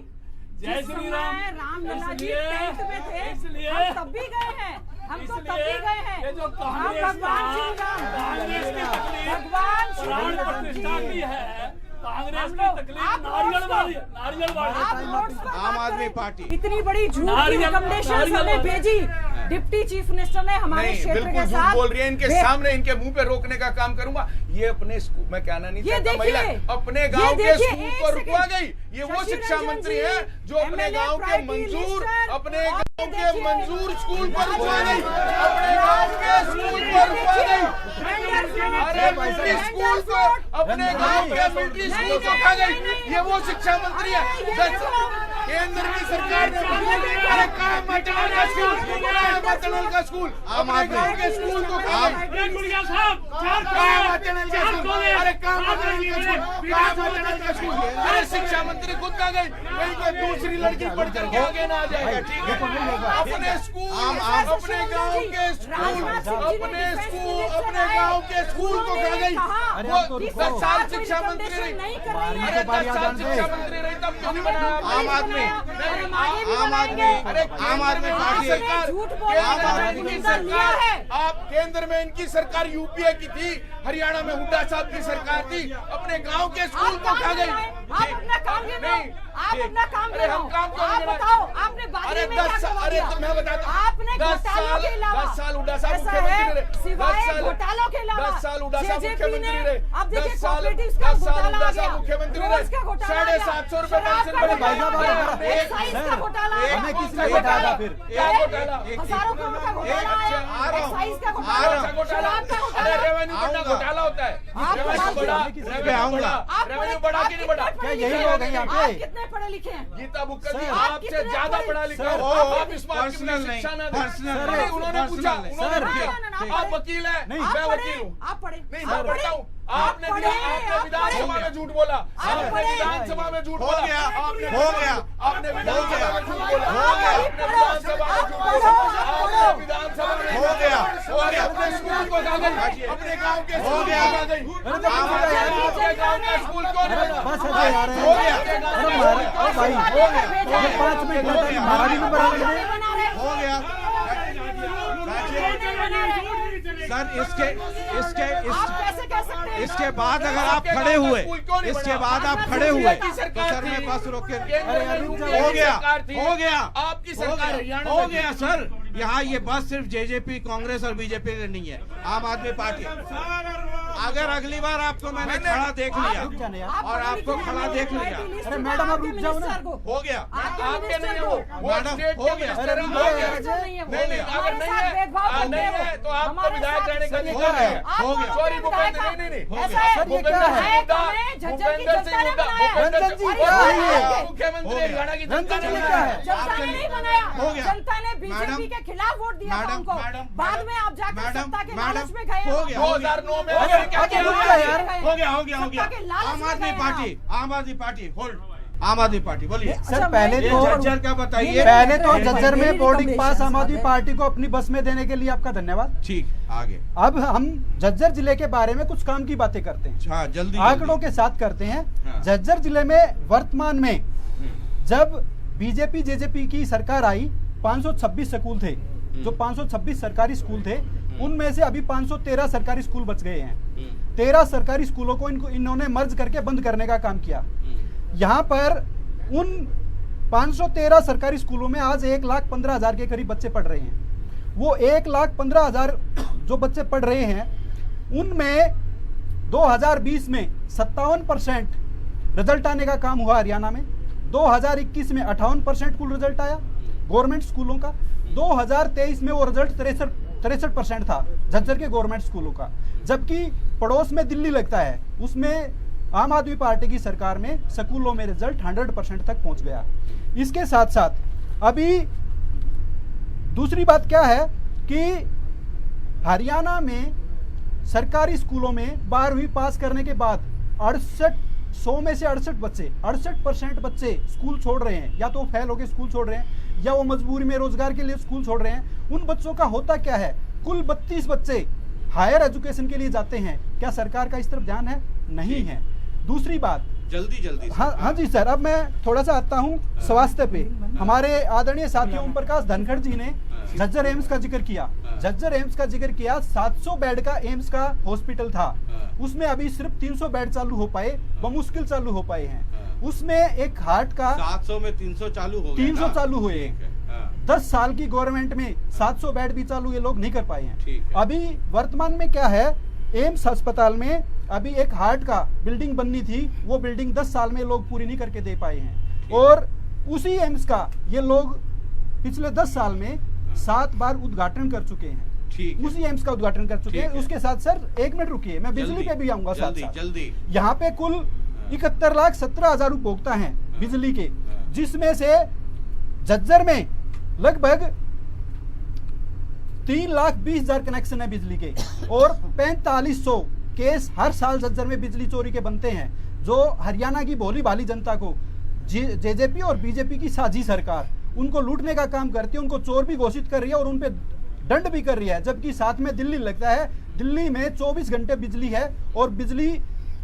Speaker 6: जय
Speaker 7: जिस
Speaker 6: श्री
Speaker 7: समय
Speaker 6: राम।
Speaker 7: राम लला जी
Speaker 6: इसलिए-
Speaker 7: 10th में थे,
Speaker 6: इसलिए
Speaker 7: हम तब भी गए हैं, हम तो तब भी गए हैं।
Speaker 6: ये जो
Speaker 7: हम
Speaker 6: कांग्रेस
Speaker 7: भगवान श्री राम,
Speaker 6: कांग्रेस की तकलीफ
Speaker 7: भगवान श्री
Speaker 6: प्राण
Speaker 7: राम
Speaker 6: प्रतिष्ठा
Speaker 7: जी।
Speaker 6: की है, कांग्रेस
Speaker 7: हम
Speaker 6: की
Speaker 7: लोग-
Speaker 6: तकलीफ
Speaker 7: आप
Speaker 6: नारियल
Speaker 7: नोट्स
Speaker 6: वाली
Speaker 7: को-
Speaker 6: नारियल वाली
Speaker 7: आप नोट्स पर
Speaker 5: आम
Speaker 7: बात
Speaker 5: आदमी
Speaker 7: करें।
Speaker 5: पार्टी।
Speaker 7: इतनी बड़ी झूठ की
Speaker 6: नारियल-
Speaker 7: रिकमेंडेशन
Speaker 6: नारियल
Speaker 7: हमें
Speaker 6: वाली।
Speaker 7: भेजी डिप्टी चीफ मिनिस्टर ने हमारे
Speaker 8: नहीं,
Speaker 7: क्षेत्र
Speaker 8: बिल्कुल
Speaker 7: के
Speaker 8: झूठ
Speaker 7: साथ
Speaker 8: बोल रही है, इनके सामने इनके मुंह पे रोकने का काम करूंगा। ये अपने स्कूल, मैं कहना नहीं
Speaker 7: ये
Speaker 8: चाहता,
Speaker 7: देखिए,
Speaker 8: महिला अपने
Speaker 7: ये
Speaker 8: गांव के
Speaker 7: देखिए,
Speaker 8: स्कूल
Speaker 7: एक
Speaker 8: को रुकवा
Speaker 7: सेकंड।
Speaker 8: गई। ये वो
Speaker 7: शशि
Speaker 8: शिक्षा
Speaker 7: रंजन
Speaker 8: मंत्री
Speaker 7: जी,
Speaker 8: है जो अपने
Speaker 7: MLA
Speaker 8: गांव के
Speaker 7: प्राइवेट
Speaker 8: मंजूर,
Speaker 7: मिनिस्टर,
Speaker 8: अपने
Speaker 7: और
Speaker 8: गांव के
Speaker 7: देखिए,
Speaker 8: मंजूर स्कूल को रुकवा गई,
Speaker 7: देखिए,
Speaker 8: अपने गांव के स्कूल को रुकवा गई। अरे मिलिट्री स्कूल को, अपने गांव के मिलिट्री स्कूल को रुकवा गई। ये वो शिक्षा मंत्री है केंद्र की सरकार ने अरे कहाँ मटनल का स्कूल, कहाँ मटनल का स्कूल, अपने गांव के स्कूल को कहाँ
Speaker 6: गुड़िया साहब
Speaker 8: कहाँ मटनल का स्कूल, अरे कहाँ मटनल का स्कूल, कहाँ मटनल का स्कूल। अरे शिक्षा मंत्री खुद कहाँ गई, कहीं कोई दूसरी लड़की पढ़ करके आगे ना आ जाएगा, ठीक है। अपने स्कूल, अपने गांव के स्कूल, अपने गांव के स्कूल को कहाँ गई। वो 10 साल शिक्षा मंत्री रही, अरे 10 साल शिक्षा मंत्री रही, तब किसी बनाया आम आदमी, अरे आम आदमी पार्टी सरकार, केंद्र में इनकी सरकार, आप केंद्र में इनकी सरकार यूपीए की थी, हरियाणा में हुड्डा साहब की सरकार थी, अपने गांव के स्कूल को खा गई।
Speaker 7: आप अपना काम
Speaker 8: नहीं,
Speaker 7: आप अपना काम
Speaker 8: अरे हम काम क्यों
Speaker 7: आप
Speaker 8: नहीं बनाते?
Speaker 7: बताओ आपने
Speaker 8: अरे
Speaker 7: बाकी में
Speaker 8: 10 साल, अरे तो मैं बताता हूँ,
Speaker 7: आपने
Speaker 8: 10
Speaker 7: घोटालों के अलावा
Speaker 8: 10 साल हुड्डा साहब
Speaker 7: ऐसा
Speaker 8: मुख्यमंत्री
Speaker 7: है,
Speaker 8: रहे,
Speaker 7: सिवाय घोटालों के अलावा
Speaker 8: 10 साल हुड्डा साहब
Speaker 7: JJP
Speaker 8: मुख्यमंत्री
Speaker 7: ने-
Speaker 8: रहे,
Speaker 7: अब देखिए
Speaker 8: 10 साल
Speaker 7: कॉपरेटिव्स का घोटाला
Speaker 8: हुड्डा
Speaker 7: आ
Speaker 8: साहब
Speaker 7: गया,
Speaker 8: मुख्यमंत्री
Speaker 7: रोज का
Speaker 8: रहे,
Speaker 7: घोटाला आ गया,
Speaker 8: 750 रुपए
Speaker 7: शराब
Speaker 8: पेंशन
Speaker 7: का
Speaker 8: बढ़े।
Speaker 7: घोटाला आ गया,
Speaker 8: एक-
Speaker 7: एक्साइज का घोटाला आ
Speaker 8: एक-
Speaker 7: गया,
Speaker 8: हमें
Speaker 7: किसने
Speaker 8: घोटाला
Speaker 7: फिर?
Speaker 8: क्या घोटाला?
Speaker 7: हजारों करोड़ का घोटाला आया,
Speaker 8: आ रहा हूँ,
Speaker 7: एक्साइज का
Speaker 8: आ
Speaker 7: घोटाला,
Speaker 8: रहा हूँ।
Speaker 7: शराब का
Speaker 8: अरे
Speaker 7: घोटाला।
Speaker 8: रेवेन्यू बढ़ा घोटाला होता है,
Speaker 7: आप
Speaker 8: रेवेन्यू
Speaker 7: बात
Speaker 8: बढ़ा,
Speaker 7: कीजिए।
Speaker 8: रेवेन्यू बढ़ा,
Speaker 7: आप
Speaker 8: रेवेन्यू
Speaker 7: पढ़े-
Speaker 8: बढ़ा
Speaker 7: आप
Speaker 8: कि नहीं
Speaker 7: कितने
Speaker 8: बढ़ा?
Speaker 7: पढ़े
Speaker 6: यही
Speaker 7: लिखे
Speaker 6: लोग
Speaker 7: हैं?
Speaker 6: हैं यहाँ पे।
Speaker 7: आप कितने पढ़े लिखे हैं?
Speaker 8: गीता बुक्का जी
Speaker 6: सर,
Speaker 7: आप
Speaker 8: आपसे
Speaker 7: कितने
Speaker 8: ज्यादा
Speaker 7: पढ़े-
Speaker 8: पढ़ा लिखा
Speaker 6: सर,
Speaker 8: हो, आप इस बात की
Speaker 5: पर्सनल
Speaker 8: मुझे शिक्षा ना
Speaker 5: नहीं,
Speaker 8: दें।
Speaker 5: पर्सनल
Speaker 8: सर,
Speaker 5: नहीं,
Speaker 8: उन्होंने पूछा,
Speaker 5: पर्सनल नहीं।
Speaker 8: उन्होंने
Speaker 6: सर,
Speaker 8: पूछा, आप वकील हैं,
Speaker 6: नहीं,
Speaker 8: मैं
Speaker 7: आप
Speaker 8: वकील
Speaker 7: पढ़े,
Speaker 8: हूँ।
Speaker 7: आप पढ़े,
Speaker 8: नहीं,
Speaker 7: आप
Speaker 8: मैं
Speaker 7: पढ़े,
Speaker 8: पढ़ता हूँ।
Speaker 7: आप
Speaker 8: आपने
Speaker 7: पढ़े, आप
Speaker 8: विधानसभा
Speaker 7: पढ़े।
Speaker 8: में झूठ बोला, आपने
Speaker 7: पढ़े।
Speaker 8: विधानसभा में झूठ
Speaker 5: हो
Speaker 8: बोला,
Speaker 5: गया,
Speaker 8: आपने
Speaker 5: हो गया,
Speaker 8: आपने विधानसभा में झूठ बोला,
Speaker 5: हो गया,
Speaker 8: आपने विधानसभा में झूठ बोला, आपने विधानसभा में
Speaker 5: हो गया,
Speaker 8: हो गया, अपने स्कूल को खा गई, अपने गांव के स्कूल
Speaker 5: गया।
Speaker 8: को खा गई, आपके गांव का स्कूल को
Speaker 6: बस हो गया यार।
Speaker 5: हो गया,
Speaker 6: अरे भाई,
Speaker 5: हो गया,
Speaker 6: ये 5 मिनट का टाइम हमारा भी नहीं बना लेंगे।
Speaker 5: हो गया। सर इसके बाद अगर आप खड़े हुए, इसके बाद आप खड़े हुए तो सर मैं बस रोक के हो गया, हो गया,
Speaker 8: आपकी सरकार हरियाणा
Speaker 5: हो गया सर। यहाँ ये बस सिर्फ जेजेपी, कांग्रेस और बीजेपी के नहीं है, आम आदमी पार्टी। अगर अगली बार आपको मैंने खड़ा देख लिया और आपको खड़ा देख लिया,
Speaker 6: अरे मैडम आप रुक जाओ ना।
Speaker 5: हो गया,
Speaker 8: आपके नहीं है वो
Speaker 5: मैडम,
Speaker 8: स्टेट
Speaker 5: हो
Speaker 8: के
Speaker 5: गया।
Speaker 8: मिनिस्टर हैं, हो गया। नहीं, अगर नहीं है तो आपको विधायक रहने का अधिकार है।
Speaker 5: हो गया।
Speaker 8: सॉरी भूपेंद्र, नहीं
Speaker 5: हो गया।
Speaker 6: सर, ये क्या है?
Speaker 8: भूपेंद्र सिंह हुड्डा,
Speaker 6: रंजन जी, क्या है ये?
Speaker 8: मुख्यमंत्री हरियाणा की जनता
Speaker 6: रंजन
Speaker 8: ने
Speaker 6: जी, क्या
Speaker 8: बनाया।
Speaker 6: है?
Speaker 7: जनता ने नहीं बनाया,
Speaker 5: हो गया।
Speaker 7: जनता ने बीजेपी के खिलाफ वोट दिया था उनको। बाद में आप जाकर सत्ता के लालच में गए।
Speaker 5: हो गया,
Speaker 8: 2009 में
Speaker 6: अरे,
Speaker 8: आपने क्या
Speaker 6: अरे,
Speaker 8: किया?
Speaker 6: रुक जा यार।
Speaker 5: हो गया, हो गया, हो गया।
Speaker 7: सत्ता के लालच
Speaker 5: आम
Speaker 7: में
Speaker 5: आदमी
Speaker 7: गए
Speaker 5: पार्टी, आम आदमी पार्टी होल्ड, आम आदमी पार्टी बोलिए।
Speaker 6: सर पहले
Speaker 5: ये
Speaker 6: तो
Speaker 5: जज्जर का बताइए।
Speaker 6: पहले तो
Speaker 5: मेरी
Speaker 6: जज्जर में बोर्डिंग पास
Speaker 7: recommendations
Speaker 6: आम आदमी
Speaker 7: आते हैं।
Speaker 6: पार्टी को अपनी बस में देने के लिए आपका धन्यवाद।
Speaker 5: ठीक, आगे।
Speaker 6: अब हम झज्जर जिले के बारे में कुछ काम की बातें करते हैं,
Speaker 5: हाँ, जल्दी
Speaker 6: आंकड़ों के साथ करते हैं।
Speaker 5: हाँ।
Speaker 6: झज्जर जिले में वर्तमान में जब बीजेपी जेजेपी की सरकार आई
Speaker 9: 526 स्कूल थे, जो 526 सरकारी स्कूल थे, उनमें से अभी 513 सरकारी स्कूल बच गए हैं। 13 सरकारी स्कूलों को इन्होंने मर्ज करके बंद करने का काम किया। यहाँ पर उन 513 सरकारी स्कूलों में आज 1,15,000 के करीब बच्चे पढ़ रहे हैं। वो 1,15,000 जो बच्चे पढ़ रहे हैं, उनमें 2020 में 57% रिजल्ट आने का काम हुआ हरियाणा में। 2021 में 58% कुल रिजल्ट आया गवर्नमेंट स्कूलों का। 2023 में वो रिजल्ट 63% था झज्जर के गवर्नमेंट स्कूलों का। जबकि पड़ोस में दिल्ली लगता है, उसमें आम आदमी पार्टी की सरकार में स्कूलों में रिजल्ट 100% तक पहुंच गया। इसके साथ साथ अभी दूसरी बात क्या है कि हरियाणा में सरकारी स्कूलों में 12वीं पास करने के बाद 100 में से 68% बच्चे स्कूल छोड़ रहे हैं। या तो फेल होकर स्कूल छोड़ रहे हैं या वो मजबूरी में रोजगार के लिए स्कूल छोड़ रहे हैं। उन बच्चों का होता क्या है, कुल 32 बच्चे हायर एजुकेशन के लिए जाते हैं। क्या सरकार का इस तरफ ध्यान है? नहीं है। दूसरी बात,
Speaker 5: जल्दी
Speaker 9: हाँ जी सर, अब मैं थोड़ा सा आता हूँ स्वास्थ्य पे। हमारे आदरणीय साथी ओम प्रकाश धनखड़ जी ने झज्जर एम्स का जिक्र किया। झज्जर एम्स का जिक्र किया। 700 बेड का एम्स का हॉस्पिटल था, उसमें अभी सिर्फ 300 बेड चालू हो पाए, बमुश्किल चालू हो पाए हैं। उसमें एक हार्ट का
Speaker 5: 700 में 300 चालू हो गए।
Speaker 9: 300 चालू हुए हैं। 10 साल की गवर्नमेंट में 700 बेड भी चालू ये लोग नहीं कर पाए हैं। अभी वर्तमान में क्या है, एम्स अस्पताल में अभी एक हार्ट का बिल्डिंग बननी थी, वो बिल्डिंग 10 साल में लोग पूरी नहीं करके दे पाए हैं। और उसी एम्स का ये लोग पिछले 10 साल में 7 बार उद्घाटन कर चुके हैं। उसी एम्स का उद्घाटन कर चुके हैं। उसके साथ सर 1 मिनट रुकिए, मैं बिजली पे भी आऊंगा साथ साथ।
Speaker 5: जल्दी।
Speaker 9: यहाँ पे कुल 71,17,000 उपभोक्ता हैं बिजली के, जिसमें से झज्जर में लगभग 3,20,000 कनेक्शन है बिजली के और 4500 केस हर साल झज्जर में बिजली चोरी के बनते हैं, जो हरियाणा की भोली भाली जनता को जेजेपी और बीजेपी की साझी सरकार उनको लूटने का काम करती है, उनको चोर भी घोषित कर रही है और उन पे दंड भी कर रही है। जबकि साथ में दिल्ली लगता है, दिल्ली में 24 घंटे बिजली है और बिजली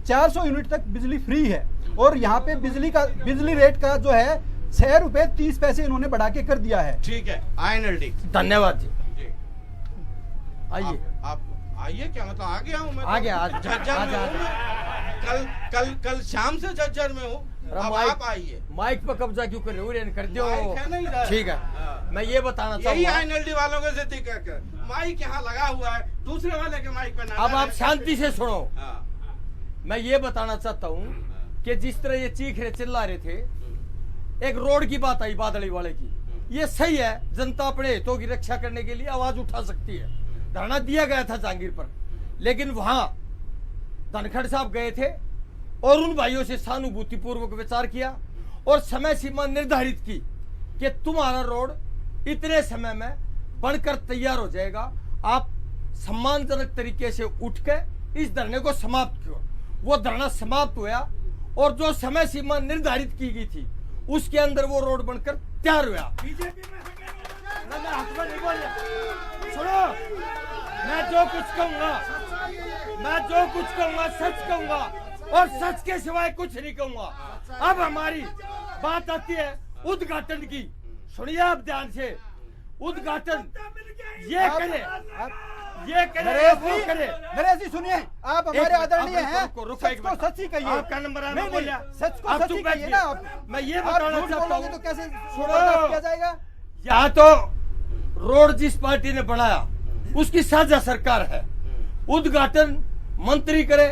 Speaker 9: 400 यूनिट तक बिजली फ्री है। और यहाँ पे बिजली रेट का जो है 6 रुपए 30 पैसे इन्होंने बढ़ा के कर दिया है।
Speaker 5: ठीक है, INLD।
Speaker 10: धन्यवाद जी। आइए
Speaker 5: आप आइए। क्या मतलब आ गया हूँ मैं?
Speaker 10: आ गया।
Speaker 5: झज्जर में हूँ। कल शाम से झज्जर में हूँ। अब आप आइए।
Speaker 10: माइक पर कब्जा क्यों कर रहे हो? कर दो। ठीक है, मैं ये बताना
Speaker 5: चाहूँगा, यही INLD वालों के जिद्दी कर माइक यहाँ लगा हुआ है, दूसरे वाले के माइक पे ना।
Speaker 10: अब आप शांति से सुनो। मैं ये बताना चाहता हूँ कि जिस तरह ये चीख रहे चिल्ला रहे थे, एक रोड की बात आई बादली वाले की, ये सही है। जनता अपने हितों की रक्षा करने के लिए आवाज उठा सकती है। धरना दिया गया था जहांगीर पर, लेकिन वहां धनखड़ साहब गए थे और उन भाइयों से सहानुभूति पूर्वक विचार किया और समय सीमा निर्धारित की कि तुम्हारा रोड इतने समय में बनकर तैयार हो जाएगा, आप सम्मानजनक तरीके से उठ के इस धरने को समाप्त करो। वो धरना समाप्त हुआ और जो समय सीमा निर्धारित की गई थी उसके अंदर वो रोड बनकर तैयार हुआ। सुनो, मैं जो कुछ कहूंगा सच कहूंगा और सच के सिवाय कुछ नहीं कहूंगा। अब हमारी बात आती है उद्घाटन की। सुनिए आप ध्यान से, उद्घाटन ये करे
Speaker 9: नरेश जी सुनिए, आप हमारे आदरणीय हैं, सच को सच ही कहिए।
Speaker 10: आपका नंबर है, मैं बोलिया
Speaker 9: सच को सच ही कहिए ना। आप
Speaker 10: मैं ये बताना चाहता हूँ
Speaker 9: तो कैसे किया जाएगा?
Speaker 10: यहाँ तो रोड जिस पार्टी ने बनाया उसकी साझा सरकार है। उद्घाटन मंत्री करे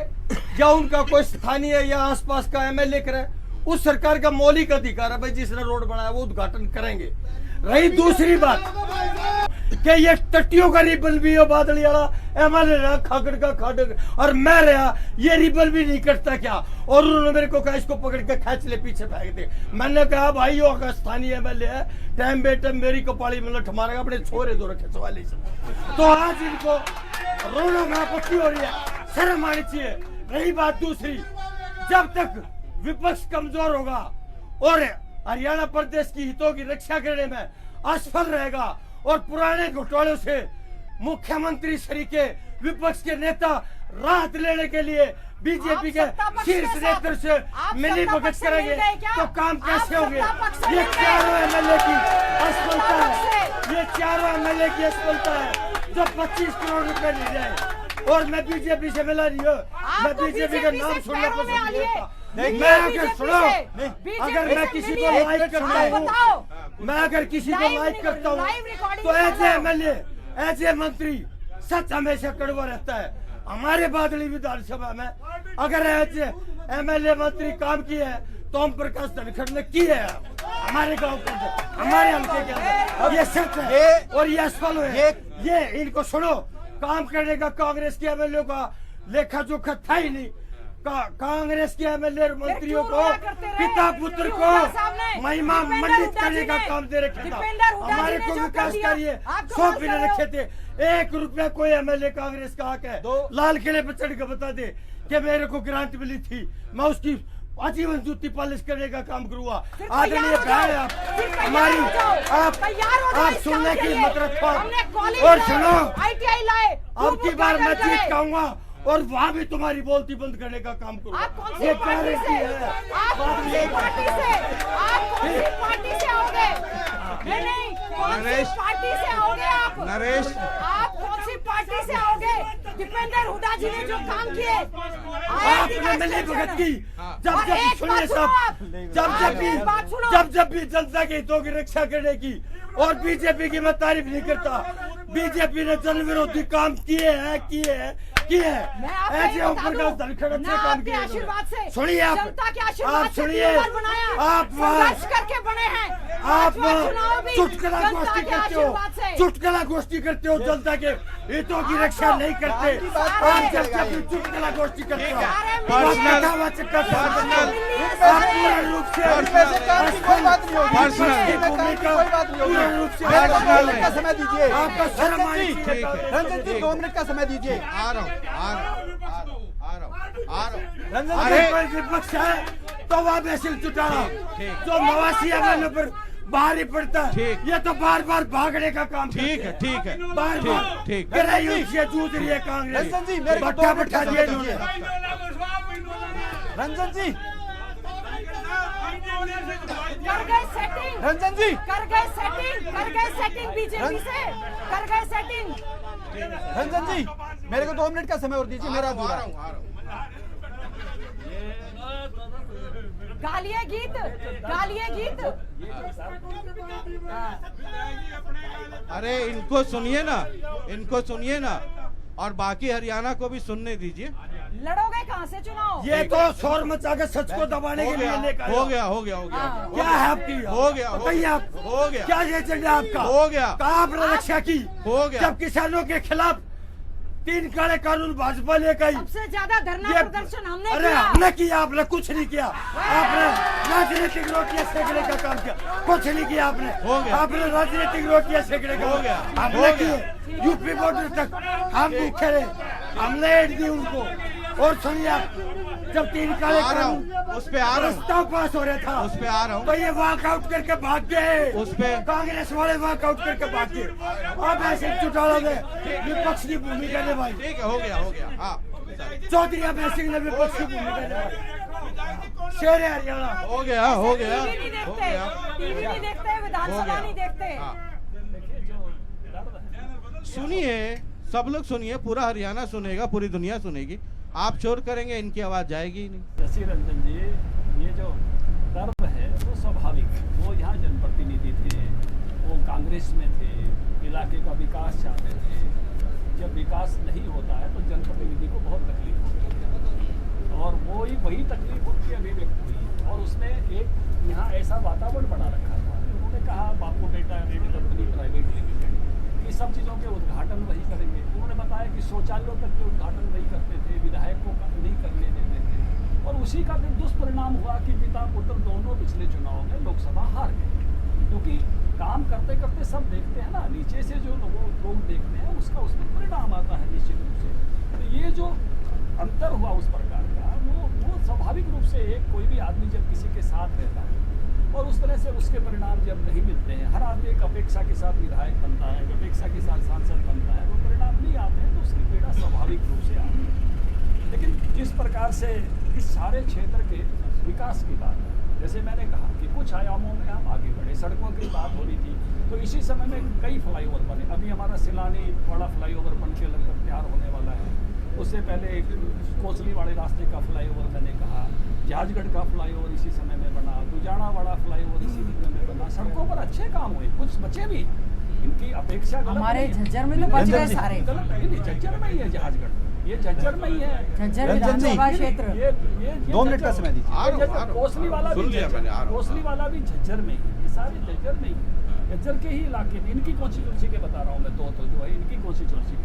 Speaker 10: या उनका कोई स्थानीय या आसपास का MLA करे, उस सरकार का मौलिक अधिकार है भाई, जिसने रोड बनाया वो उद्घाटन करेंगे। रही दूसरी बात कि ये टट्टियों का रिबन भी हो, बादली वाला MLA रहा, खागड़ का खागड़ और मैं रहा, ये रिबन भी नहीं कटता क्या? और उन्होंने मेरे को कहा इसको पकड़ के खींच ले, पीछे फेंक दे। मैंने कहा भाई यो का स्थानीय MLA है, टाइम बेटम मेरी कपाली में लठ मारेगा, अपने छोरे दो रखे सवाली से। तो आज इनको रोनों में आपत्ति हो रही है, शर्म आनी चाहिए। रही बात दूसरी, जब तक विपक्ष कमजोर होगा और हरियाणा प्रदेश की हितों की रक्षा करने में असफल रहेगा और पुराने घोटालों से मुख्यमंत्री श्री के विपक्ष के नेता राहत लेने के लिए बीजेपी के शीर्ष नेतृत्व से मिली भगत करेंगे तो काम कैसे होंगे? ये चारों एमएलए की असफलता है, ये चारों एमएलए की असफलता है जो 25 करोड़ रुपए ले जाए। और मैं बीजेपी से मिला नहीं हूँ, मैं बीजेपी का नाम सुनना पसंद नहीं करता। मैं अगर सुनो, अगर मैं किसी को लाइक करता हूँ, मैं अगर किसी को लाइक करता हूँ तो ऐसे एमएलए, ऐसे मंत्री सच हमेशा कड़वा रहता है। हमारे बादली विधानसभा में अगर ऐसे एमएलए मंत्री काम किए हैं तो हम प्रकाश धनखड़ ने किए हैं हमारे गांव के अंदर, हमारे हल्के के अंदर। ये सच है और ये असफल है। ये इनको सुनो, काम करने का कांग्रेस के एमएलए का लेखा जोखा था ही नहीं। कांग्रेस के एमएलए मंत्रियों को पिता पुत्र को महिमा मंडित करने का काम दे रखा था। हमारे को विकास कार्य सौंप भी नहीं रखे थे। 1 रुपया कोई एमएलए कांग्रेस का हक है लाल किले पर चढ़ के बता दे कि मेरे को ग्रांट मिली थी, मैं उसकी आजीवन जूती पॉलिश करने का काम करूंगा। आदरणीय बहन, आप हमारी आप सुनने की हिम्मत रखो और सुनो, अब की बार मैं जीत पाऊंगा और वहाँ भी तुम्हारी बोलती बंद करने का काम करूंगा। ये गारंटी है।
Speaker 7: आप कौन सी पार्टी से आओगे? नहीं, कौन सी पार्टी से आओगे आप?
Speaker 5: नरेश,
Speaker 7: आप कौन सी पार्टी से आओगे? दीपेंद्र हुड्डा जी ने जो काम किए
Speaker 10: आपने मिली भगत की, जब सुनिए सब, जब भी जनता के हितों की रक्षा करने की, और बीजेपी की मैं तारीफ नहीं करता। बीजेपी ने जन विरोधी काम किए हैं ऐसे ऊपर का धनखड़ अच्छे काम किए। सुनिए आप सुनिए, आप
Speaker 7: करके बने हैं,
Speaker 10: आप चुटकुला गोष्ठी करते हो, चुटकुला गोष्ठी करते हो, जनता के हितों की रक्षा नहीं करते। आप जब चुटकुला गोष्ठी करते हो, पूर्ण रूप से
Speaker 9: समय दीजिए,
Speaker 10: आपका शर्म आई।
Speaker 9: रंजन जी 2 मिनट का समय दीजिए।
Speaker 5: आ रहा हूँ।
Speaker 10: अरे कोई विपक्ष है तो वह बेसिल चुटाना जो नवासी एमएलए पर बाहर ही पड़ता है। ये तो बार बार भागने का काम।
Speaker 5: ठीक है
Speaker 10: बार बार से जूझ रही है कांग्रेस।
Speaker 9: रंजन जी मेरे
Speaker 10: बट्टा बैठा दिए इन्होंने।
Speaker 9: रंजन जी
Speaker 7: कर गए सेटिंग,
Speaker 9: रंजन जी
Speaker 7: कर गए सेटिंग बीजेपी से, कर गए सेटिंग।
Speaker 9: रंजन जी मेरे को 2 मिनट का समय और दीजिए, मेरा अधूरा।
Speaker 7: गालिए गीत।
Speaker 5: अरे इनको सुनिए ना, और बाकी हरियाणा को भी सुनने दीजिए।
Speaker 7: लड़ोगे कहाँ से चुनाव?
Speaker 10: ये तो शोर मचा के सच को दबाने के लिए लेकर
Speaker 5: हो गया
Speaker 10: क्या है आपकी?
Speaker 5: हो गया
Speaker 10: क्या ये एजेंडा आपका?
Speaker 5: हो गया।
Speaker 10: कहाँ आपने रक्षा की?
Speaker 5: हो गया।
Speaker 10: जब किसानों के खिलाफ 3 काले कानून भाजपा लेकर आई,
Speaker 7: सबसे ज्यादा धरना प्रदर्शन हमने
Speaker 10: अरे
Speaker 7: किया।
Speaker 10: हमने किया, आपने कुछ नहीं किया। आपने राजनीतिक रोटियां सेकने का काम किया, कुछ नहीं किया आपने।
Speaker 5: हो गया।
Speaker 10: आपने राजनीतिक रोटियां सेकने का
Speaker 5: हो गया।
Speaker 10: हमने किए। यूपी बॉर्डर तक हम भूखे रहे, हमने ऐड दी उनको। और सुनिए आप, जब 3 काले कानून
Speaker 5: उस पे आ रहा हूँ,
Speaker 10: प्रस्ताव पास हो रहा था,
Speaker 5: उस पे आ रहा हूँ।
Speaker 10: तो ये वॉकआउट करके भाग गए।
Speaker 5: उस पे
Speaker 10: कांग्रेस वाले वॉकआउट करके भाग गए। अब ऐसे चुटाला में विपक्ष की भूमिका निभाई।
Speaker 5: ठीक है, हो गया। हाँ,
Speaker 10: चौधरी अभय सिंह ने विपक्ष की भूमिका निभाई। शेर है हरियाणा।
Speaker 5: हो गया।
Speaker 7: टीवी नहीं देखते, विधानसभा नहीं देखते।
Speaker 5: सुनिए, सब लोग सुनिए, पूरा हरियाणा सुनेगा, पूरी दुनिया सुनेगी। आप शोर करेंगे, इनकी आवाज जाएगी ही नहीं।
Speaker 6: शशि रंजन जी, ये जो कर्म है वो स्वाभाविक है। वो यहाँ जनप्रतिनिधि थे, वो कांग्रेस में थे, इलाके का विकास चाहते थे। जब विकास नहीं होता है तो जनप्रतिनिधि को बहुत तकलीफ होती है, और वही तकलीफ उनकी अभिव्यक्त हुई। और उसने एक यहाँ ऐसा वातावरण बना रखा था। उन्होंने कहा बापू बेटा रेडी कंपनी प्राइवेट लिमिटेड की सब चीज़ों के उद्घाटन वही करेंगे। उन्होंने बताया कि शौचालयों तक के उद्घाटन वही करते थे, विधायक को नहीं करने देते थे। और उसी का फिर दुष्परिणाम हुआ कि पिता पुत्र दोनों पिछले चुनाव में लोकसभा हार गए। क्योंकि काम करते करते सब देखते हैं ना, नीचे से जो लोग देखते हैं उसका उसमें परिणाम आता है निश्चित रूप से। तो ये जो अंतर हुआ उस प्रकार का, वो स्वाभाविक रूप से कोई भी आदमी जब किसी के साथ रहता है और उस तरह से उसके परिणाम जब नहीं मिलते हैं, हर आदमी एक अपेक्षा के साथ विधायक बनता है, अपेक्षा के साथ सांसद बनता है, वो परिणाम नहीं आते हैं तो उसकी पीड़ा स्वाभाविक रूप से आती है। लेकिन जिस प्रकार से इस सारे क्षेत्र के विकास की बात है, जैसे मैंने कहा कि कुछ आयामों में हम आगे बढ़े, सड़कों की बात हो रही थी तो इसी समय में कई फ्लाईओवर बने। अभी हमारा सिलानी बड़ा फ्लाईओवर बन के लगभग तैयार होने वाला है। उससे पहले एक कोसली वाले रास्ते का फ्लाईओवर मैंने कहा, जहाजगढ़ का फ्लाईओवर इसी समय में बना, दुजाना वाला फ्लाईओवर इसी समय में बना। सड़कों पर अच्छे काम हुए, कुछ बचे भी, इनकी अपेक्षा
Speaker 7: हमारे झज्जर में तो बच गए सारे।
Speaker 6: गलत नहीं, झज्जर में ही है जहाजगढ़, ये झज्जर में ही है।
Speaker 7: झज्जर विधानसभा क्षेत्र।
Speaker 6: ये
Speaker 9: 2 मिनट का समय दीजिए।
Speaker 6: कोसली वाला भी झज्जर में ही, ये सारे झज्जर में ही, झज्जर के ही इलाके में। इनकी कॉन्स्टिट्यूंसी के बता रहा हूँ मैं, तो जो है इनकी कॉन्स्टिट्यूंसी।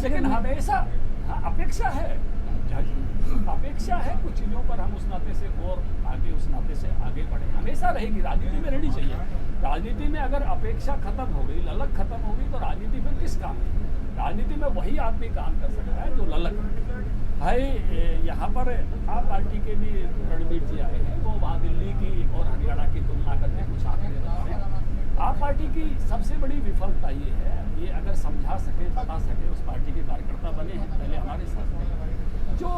Speaker 6: लेकिन हमेशा अपेक्षा है कुछ चीजों पर हम उस नाते से और आगे, उस नाते से आगे बढ़े, हमेशा रहेगी। राजनीति में रहनी चाहिए। राजनीति में अगर अपेक्षा खत्म हो गई, ललक खत्म हो गई, तो राजनीति फिर किस काम की? राजनीति में वही आदमी काम कर सकता है जो ललक है। यहाँ पर आप पार्टी के भी रणवीर जी आए हैं, वो वहाँ दिल्ली की और हरियाणा की तुलना करके कुछ आंकड़े बताते हैं। आप पार्टी की सबसे बड़ी विफलता ये है, ये अगर समझा सके, बता सके, उस पार्टी के कार्यकर्ता बने हैं पहले हमारे साथ में, जो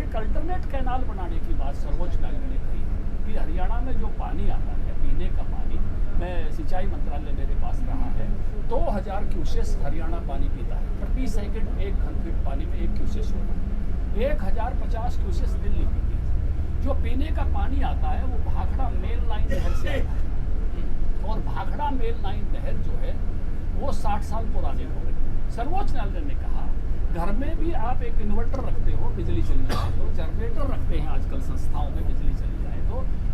Speaker 6: एक अल्टरनेट कैनाल बनाने की बात सर्वोच्च न्यायालय ने कही कि हरियाणा में जो पानी आता है, पीने का पानी, मैं सिंचाई मंत्रालय मेरे पास रहा है, 2000 क्यूसेस हरियाणा पानी पीता है प्रति सेकंड। 1 घनफीट पानी में 1 क्यूसेस होता है। 1050 क्यूसेस दिल्ली पीती है। जो पीने का पानी आता है वो भाखड़ा मेल लाइन नहर से आता है, और भाखड़ा मेल लाइन नहर जो है वो 60 साल पुरानी हो गई। सर्वोच्च न्यायालय ने कहा घर में भी आप एक इन्वर्टर रखते हो, बिजली चली जाए तो, जनरेटर रखते हैं आजकल संस्थाओं में, बिजली चली जाए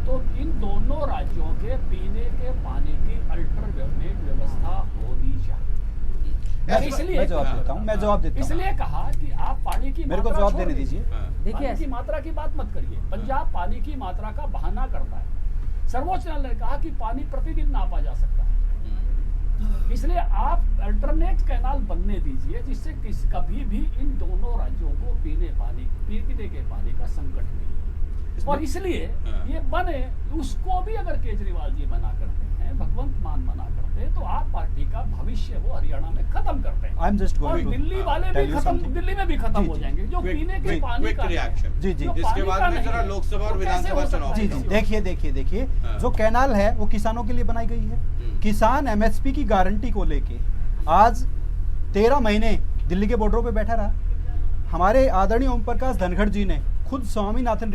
Speaker 6: तो इन दोनों राज्यों के पीने के पानी की अल्टरनेट व्यवस्था होनी चाहिए। इसलिए
Speaker 9: मैं जवाब देता हूं, मैं जवाब देता हूं।
Speaker 6: इसलिए कहा कि आप पानी की
Speaker 9: मेरे को जवाब देने दीजिए।
Speaker 6: देखिए, की मात्रा की बात मत करिए। पंजाब पानी की मात्रा का बहाना करता है। सर्वोच्च न्यायालय ने कहा कि पानी प्रतिदिन नापा जा सकता है, इसलिए आप अल्टरनेट कैनाल बनने दीजिए जिससे कभी भी इन दोनों राज्यों को पीने के पानी का संकट नहीं। और इसलिए ये बने, उसको भी अगर केजरीवाल जी मना करते हैं, भगवंत मान मना करते हैं, तो आप पार्टी का भविष्य वो हरियाणा में खत्म करते हैं। और दिल्ली वाले भी खत्म, दिल्ली में भी खत्म हो जाएंगे जो पीने के पानी का रिएक्शन।
Speaker 9: जी
Speaker 5: इसके बाद में जरा लोकसभा और विधानसभा चुनाव।
Speaker 9: जी देखिए जो कैनाल है वो किसानों के लिए बनाई गई है। किसान एमएसपी की गारंटी को लेके आज 13 महीने दिल्ली के बॉर्डरों पे बैठा रहा। हमारे आदरणीय ओम प्रकाश धनखड़ जी ने खुद स्वामीनाथन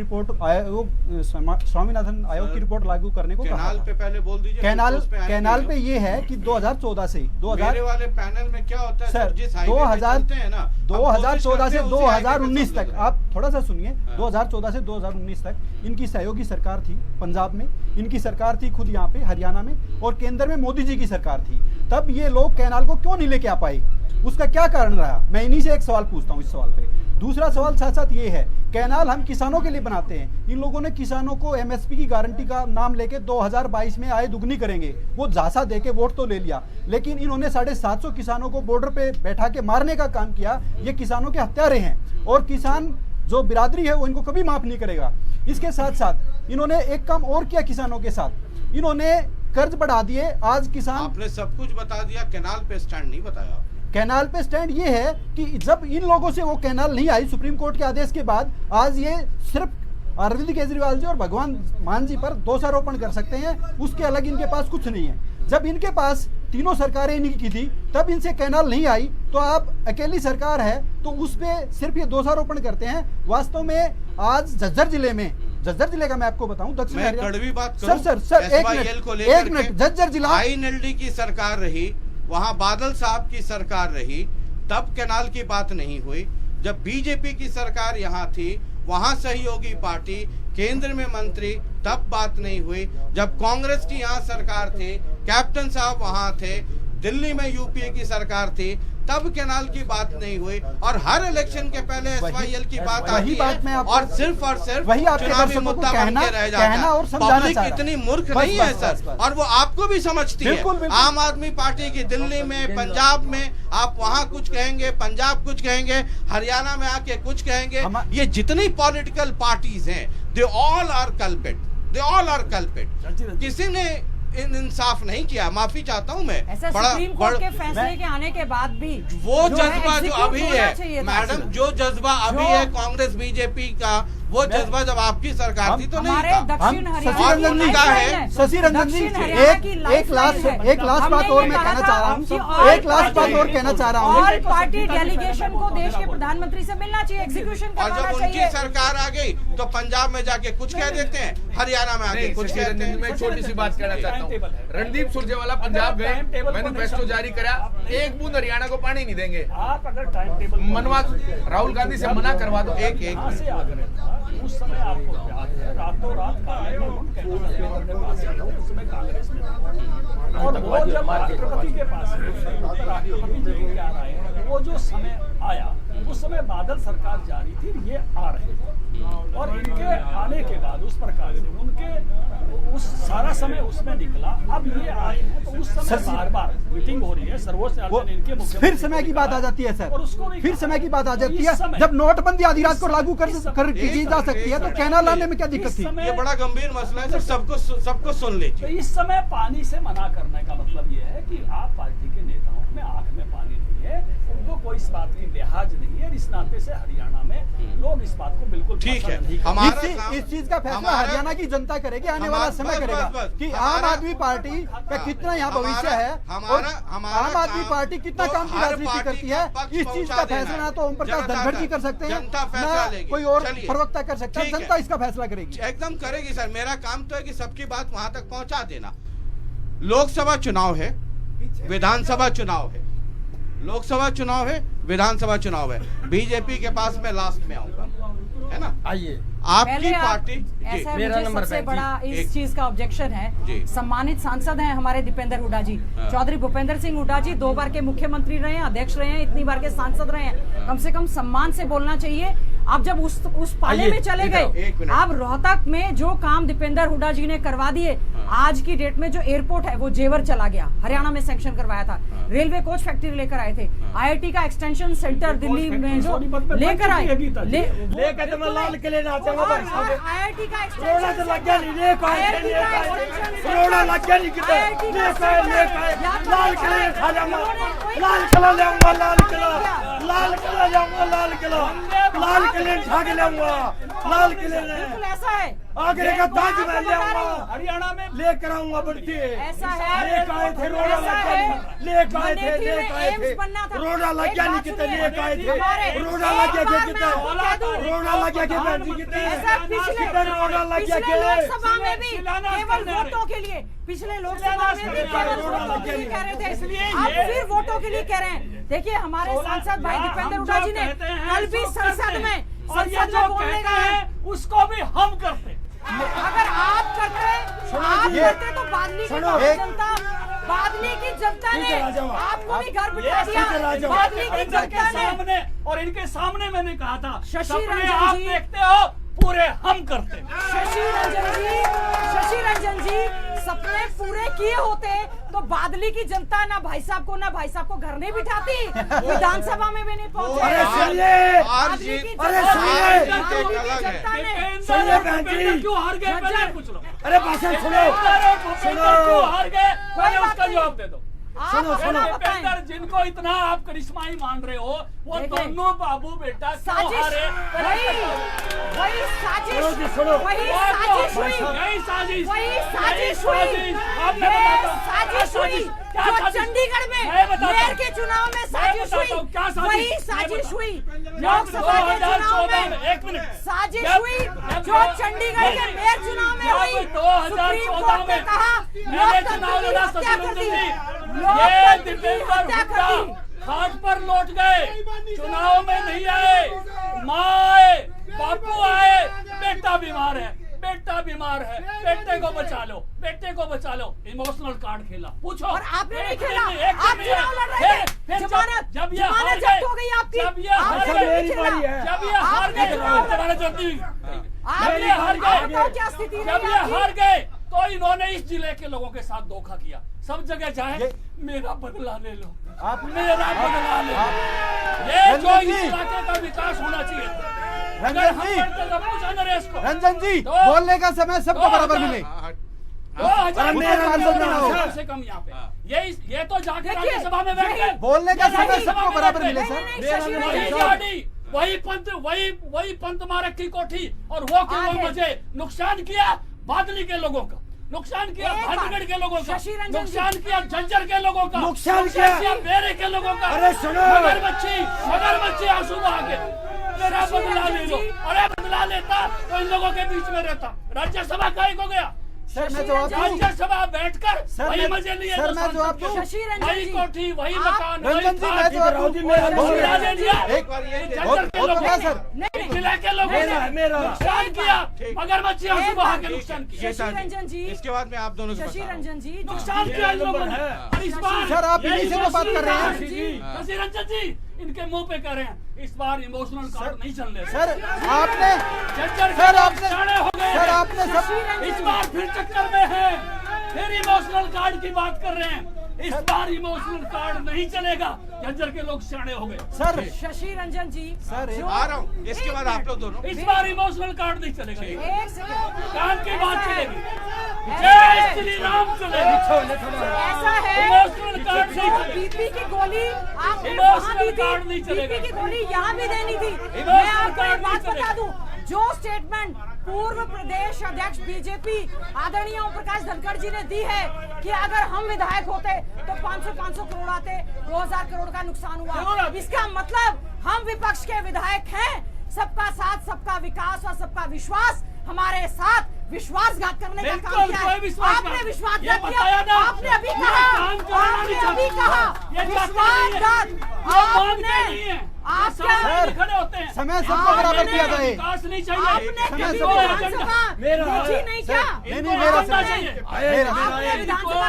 Speaker 9: आयोग की रिपोर्ट लागू करने को कहा।
Speaker 5: कैनाल पे पहले बोल दीजिए।
Speaker 9: कैनाल पे ये है कि 2014 से 2000
Speaker 5: मेरे वाले पैनल में क्या होता है
Speaker 9: सर,
Speaker 5: जिस हाईवे पे चलते हैं ना,
Speaker 9: 2014 से 2019 तक,
Speaker 5: चलते
Speaker 9: आप थोड़ा सा सुनिए। 2014 से 2019 तक इनकी सहयोगी सरकार थी पंजाब में, इनकी सरकार थी खुद यहाँ पे हरियाणा में, और केंद्र में मोदी जी की सरकार थी। तब ये लोग कैनाल को क्यों नहीं लेके आ पाए, उसका क्या कारण रहा? मैं इन्हीं से एक सवाल पूछता हूँ इस सवाल पे। दूसरा सवाल साथ साथ ये है, कैनाल हम किसानों के लिए बनाते हैं, इन लोगों ने किसानों को एमएसपी की गारंटी का नाम लेके 2022 में आय दुगनी करेंगे, वो झांसा देके वोट तो ले लिया, लेकिन इन्होंने 750 किसानों को बॉर्डर पे बैठा के मारने का काम किया। ये किसानों के हत्यारे हैं, और किसान जो बिरादरी है वो इनको कभी माफ नहीं करेगा। इसके साथ साथ इन्होंने एक काम और किया किसानों के साथ, इन्होंने कर्ज बढ़ा दिए। आज किसान, आपने सब कुछ बता दिया, कैनाल पे स्टैंड नहीं बताया। कैनाल पे स्टैंड ये है कि जब इन लोगों से वो कैनाल नहीं आई सुप्रीम कोर्ट के आदेश के बाद, आज ये सिर्फ अरविंद केजरीवाल जी और भगवान मान जी पर दोषारोपण कर सकते हैं, उसके अलग इनके पास कुछ नहीं है। जब इनके पास तीनों सरकारें इनकी की थी तब इनसे कैनाल नहीं आई, तो आप अकेली सरकार है तो उस पे सिर्फ ये दोषारोपण करते हैं। वास्तव में आज झज्जर जिले का मैं आपको बताऊं, दक्षिण
Speaker 5: कड़वी बात
Speaker 9: सर एक मिनट झज्जर जिला
Speaker 5: आईएनएलडी की सरकार रही, वहां बादल साहब की सरकार रही, तब कैनाल की बात नहीं हुई। जब बीजेपी की सरकार यहाँ थी, वहां सहयोगी पार्टी, केंद्र में मंत्री, तब बात नहीं हुई। जब कांग्रेस की यहाँ सरकार थी, कैप्टन साहब वहां थे, दिल्ली में यूपीए की सरकार थी, तब कैनाल की बात नहीं हुई। और हर इलेक्शन के पहले एसवाईएल की बात आती है, और सिर्फ चुनावी मुद्दा बन के रह जाता है। पब्लिक इतनी मूर्ख नहीं है सर, और वो आपको भी समझती है। आम आदमी पार्टी की दिल्ली में, पंजाब में, आप वहाँ कुछ कहेंगे, पंजाब कुछ कहेंगे, हरियाणा में आके कुछ कहेंगे। ये जितनी पॉलिटिकल पार्टीज हैं, दे ऑल आर कल्पेट। किसी ने इंसाफ नहीं किया, माफी चाहता हूँ मैं।
Speaker 7: ऐसा सुप्रीम कोर्ट के फैसले के आने के बाद भी
Speaker 5: वो
Speaker 7: जो है
Speaker 5: जज्बा जो
Speaker 7: execute
Speaker 5: अभी
Speaker 7: होना
Speaker 5: है
Speaker 7: चाहिए था।
Speaker 5: मैडम, जो जज्बा अभी है कांग्रेस बीजेपी का, वो जज्बा जब आपकी सरकार थी तो नहीं
Speaker 7: हमारे
Speaker 5: था।
Speaker 7: दक्षिण
Speaker 9: शशि
Speaker 7: हरियाणा
Speaker 9: रंजन जी
Speaker 5: का है,
Speaker 9: शशि रंजन जी एक लास्ट बात और मैं कहना चाह रहा हूँ, एक लास्ट बात और कहना चाह रहा हूँ।
Speaker 7: ऑल पार्टी डेलीगेशन को देश के प्रधानमंत्री से मिलना चाहिए, एग्जीक्यूशन
Speaker 5: और
Speaker 7: करवाना
Speaker 5: जब उनकी
Speaker 7: चाहिए।
Speaker 5: सरकार आ गई तो पंजाब में जाके कुछ कह देते हैं, हरियाणा में आके कुछ कहते हैं।
Speaker 8: मैं छोटी सी बात कहना चाहता हूँ। रणदीप सुरजेवाला पंजाब गए, मैनिफेस्टो जारी करा, एक बूंद हरियाणा को पानी नहीं देंगे।
Speaker 6: आप अगर टाइम टेबल
Speaker 8: मनवा राहुल गांधी से मना करवा दो। एक
Speaker 6: से आग्रह था, उस समय आपको याद है रातों रात उस समय कांग्रेस में था। और वो जब राष्ट्रपति के पास राष्ट्रपति जी की क्या राय है, वो जो समय आया उस समय बादल सरकार जारी थी, ये आ रहे थे और इनके आने के बाद उस प्रकार से उनके उस सारा समय उसमें निकला। अब ये आए हैं तो उस समय बार बार मीटिंग हो रही है, सर्वोच्च न्यायालय ने इनके मुख्यमंत्री
Speaker 9: फिर समय की बात आ जाती है सर, फिर समय की बात आ जाती है जब नोटबंदी आधी रात को लागू कर की जा सकती है तो कहना लाने में क्या दिक्कत थी?
Speaker 5: ये बड़ा गंभीर मसला है सर, सबको सुन लीजिए।
Speaker 6: तो इस समय पानी से मना करने का मतलब ये है कि आप पार्टी के नेताओं में आंख में पानी नहीं है, उनको कोई इस बात की लिहाज नहीं है। इस नाते से हरियाणा में लोग इस बात को बिल्कुल
Speaker 5: ठीक है।
Speaker 9: इस चीज का फैसला हरियाणा की जनता करेगी, आने वाला समय करेगा कि आम आदमी पार्टी का कितना यहाँ भविष्य है और आम आदमी पार्टी कितना काम की राजनीति करती है। इस चीज का फैसला ना तो ओम प्रकाश धनखड़ जी कर सकते हैं, ना कोई और प्रवक्ता कर सकता है, जनता इसका फैसला करेगी।
Speaker 5: एकदम करेगी सर, मेरा काम तो है कि सबकी बात वहां तक पहुंचा देना। लोकसभा चुनाव है, विधानसभा चुनाव है, लोकसभा चुनाव है, विधानसभा चुनाव है। बीजेपी के पास मैं लास्ट में आऊंगा, है ना?
Speaker 10: आइए
Speaker 5: आपकी पार्टी
Speaker 7: ऐसा
Speaker 10: मेरा
Speaker 7: मुझे
Speaker 10: नंबर
Speaker 7: सबसे
Speaker 10: जी,
Speaker 7: बड़ा इस
Speaker 5: एक-
Speaker 7: चीज का ऑब्जेक्शन है। सम्मानित सांसद हैं हमारे दीपेंद्र हुड्डा जी, चौधरी भूपेंद्र सिंह हुड्डा जी 2 बार के मुख्यमंत्री रहे हैं, अध्यक्ष रहे हैं, इतनी बार के सांसद रहे हैं, कम से कम सम्मान से बोलना चाहिए। आप जब उस पाले में चले गए, आप रोहतक में जो काम दीपेंद्र हुड्डा जी ने करवा दिए, आज की डेट में जो एयरपोर्ट है वो जेवर चला गया, हरियाणा में सैंक्शन करवाया था, रेलवे कोच फैक्ट्री लेकर आए थे, IIT का एक्सटेंशन सेंटर दिल्ली में जो लेकर आए,
Speaker 10: लेकर तो मैं लाल किले ना जाऊंगा
Speaker 7: IIT का
Speaker 10: करोड़ा तो लग गया नहीं, ले करोड़ा लग गया नहीं, कितने लाल किले खा जाऊंगा, लाल किला जाऊंगा, लाल किला जाऊंगा, लाल किले खा के लाऊंगा, लाल किले
Speaker 7: बिल्कुल ऐसा है।
Speaker 10: आगरे का ताजमहल ले आऊंगा,
Speaker 6: हरियाणा में
Speaker 10: लेकर आऊंगा बढ़ती
Speaker 7: ऐसा है,
Speaker 10: लेकर आए थे रोड़ा लग गया नहीं, लेकर आए थे रोड़ा लग गया नहीं, कितने लेकर आए थे रोड़ा लग गया कितने रोड़ा लग गया कितने रोड़ा लग गया
Speaker 7: पिछले लोकसभा में भी केवल वोटों के लिए, पिछले लोकसभा में भी केवल वोटों के लिए कह रहे थे, अब फिर वोटों के लिए कह रहे हैं। देखिए हमारे सांसद भाई दीपेंद्र हुड्डा जी ने कल भी संसद में बोलने गए,
Speaker 6: उसको भी हम करते।
Speaker 7: अगर आप करते तो बादली की जनता, बादली की जनता ने आपको भी घर बिठा दिया, बादली की जनता ने।
Speaker 6: और इनके सामने मैंने कहा था,
Speaker 7: शशि
Speaker 6: सपने
Speaker 7: रंजन
Speaker 6: आप
Speaker 7: जी,
Speaker 6: देखते हो, पूरे हम करते।
Speaker 7: शशि रंजन जी सपने पूरे किए होते तो बादली की जनता ना भाई साहब को घर नहीं बिठाती, विधानसभा में भी नहीं पहुंचे।
Speaker 10: अरे सुनिए,
Speaker 6: क्यों हार गए पहले पूछ लो।
Speaker 10: अरे भाषण सुनो,
Speaker 6: क्यों हार गए पहले उसका जवाब दे दो।
Speaker 7: आप
Speaker 6: जिनको इतना आप करिश्माई मान रहे हो, वो दोनों बाबू बेटा
Speaker 7: साजिश, वही साजिश हुई जो चंडीगढ़ में मेयर के चुनाव में साजिश हुई, वही साजिश हुई लोकसभा के चुनाव में, साजिश हुई जो चंडीगढ़ के मेयर चुनाव में हुई। सुप्रीम कोर्ट ने कहा लोकतंत्र की हत्या कर दी, लोकतंत्र की हत्या कर दी।
Speaker 6: घाट पर लौट गए, चुनाव में नहीं आए, माँ आए, बापू आए, बेटा बीमार है, बेटे को बचा लो, इमोशनल कार्ड खेला। पूछो।
Speaker 7: और आपने नहीं खेला, आप चुनाव लड़ रहे थे, जब ये हार गए,
Speaker 6: हो गई आपकी,
Speaker 7: जब ये हार
Speaker 6: गए तो इन्होंने इस जिले के लोगों के साथ धोखा किया। सब जगह जाए, मेरा बदला ले लो, मेरा बदला ले लो। ये जो इस इलाके का विकास होना चाहिए।
Speaker 9: रंजन जी बोलने का समय सबको बराबर मिले।
Speaker 6: कम से कम यहाँ पे ये तो जाके राज्यसभा में बैठ गए।
Speaker 9: बोलने का समय सबको बराबर मिले
Speaker 6: सर। वही पंत मारक की कोठी और वो के वो मुझे नुकसान किया बादली के लोगों का, नुकसान किया भाजगढ़ के लोगों का, नुकसान किया झज्जर के लोगों का, नुकसान किया बेरे के लोगों का। अरे सुनो, मगरमच्छी आंसू बहा के मेरा बदला ले लो। अरे बदला लेता तो इन लोगों के बीच में रहता। राज्यसभा काहे को गया?
Speaker 9: सर मैं जवाब दूं।
Speaker 6: राज्यसभा बैठकर वही मजे लिए।
Speaker 9: सर मैं जवाब दूं।
Speaker 6: वही कोठी, वही मकान, वही
Speaker 9: रंजन जी मैं जवाब दूं।
Speaker 6: एक बार ये सर किला के लोगों ने नुकसान किया, मगरमच्छी आंसू बहा के नुकसान किया।
Speaker 7: रंजन जी,
Speaker 5: इसके बाद में आप दोनों से
Speaker 7: शशि रंजन जी,
Speaker 6: नुकसान किया इन लोगों ने। इस बार
Speaker 9: सर आप इन्हीं से तो बात कर रहे हैं।
Speaker 6: शशि रंजन जी इनके मुंह पे कह रहे हैं इस बार इमोशनल कार्ड नहीं चल रहे।
Speaker 9: सर आपने सर आपने सब
Speaker 6: इस बार फिर चक्कर में है, फिर इमोशनल कार्ड की बात कर रहे हैं। इस बार इमोशनल कार्ड नहीं चलेगा, झज्जर के लोग सियाने हो गए।
Speaker 9: सर
Speaker 7: शशि रंजन जी
Speaker 9: सर
Speaker 5: आ रहा हूँ, इसके बाद आप लोग दोनों।
Speaker 6: इस बार इमोशनल कार्ड नहीं चलेगा,
Speaker 7: एक सेकंड,
Speaker 6: काम की बात चलेगी। जय श्री राम चलेगी।
Speaker 7: ऐसा है
Speaker 6: इमोशनल कार्ड नहीं
Speaker 7: जो
Speaker 6: चलेगा।
Speaker 7: बीपी की गोली आपने
Speaker 6: इमोशनल
Speaker 7: वहाँ दी
Speaker 6: कार्ड नहीं
Speaker 7: थी,
Speaker 6: चलेगा।
Speaker 7: बीपी की गोली यहाँ भी देनी थी।
Speaker 6: इमोशनल
Speaker 7: मैं आपको
Speaker 6: कार्ड
Speaker 7: एक बात
Speaker 6: नहीं
Speaker 7: बता
Speaker 6: चलेगा।
Speaker 7: दूं, जो स्टेटमेंट पूर्व प्रदेश अध्यक्ष बीजेपी आदरणीय ओम प्रकाश धनखड़ जी ने दी है कि अगर हम विधायक होते तो 500 करोड़ आते, 2000 करोड़ का नुकसान हुआ। इसका मतलब हम विपक्ष के विधायक हैं। सबका साथ, सबका विकास और सबका विश्वास हमारे साथ विश्वासघात करने का काम किया है। आपने विश्वासघात किया, आपने अभी कहा विश्वासघात। आप
Speaker 6: खड़े होते हैं,
Speaker 9: समय सबको बराबर किया जाए।
Speaker 6: विकास नहीं चाहिए।
Speaker 7: आपने कभी विधानसभा नीति नहीं किया।
Speaker 9: नहीं मेरा
Speaker 7: आपने विधानसभा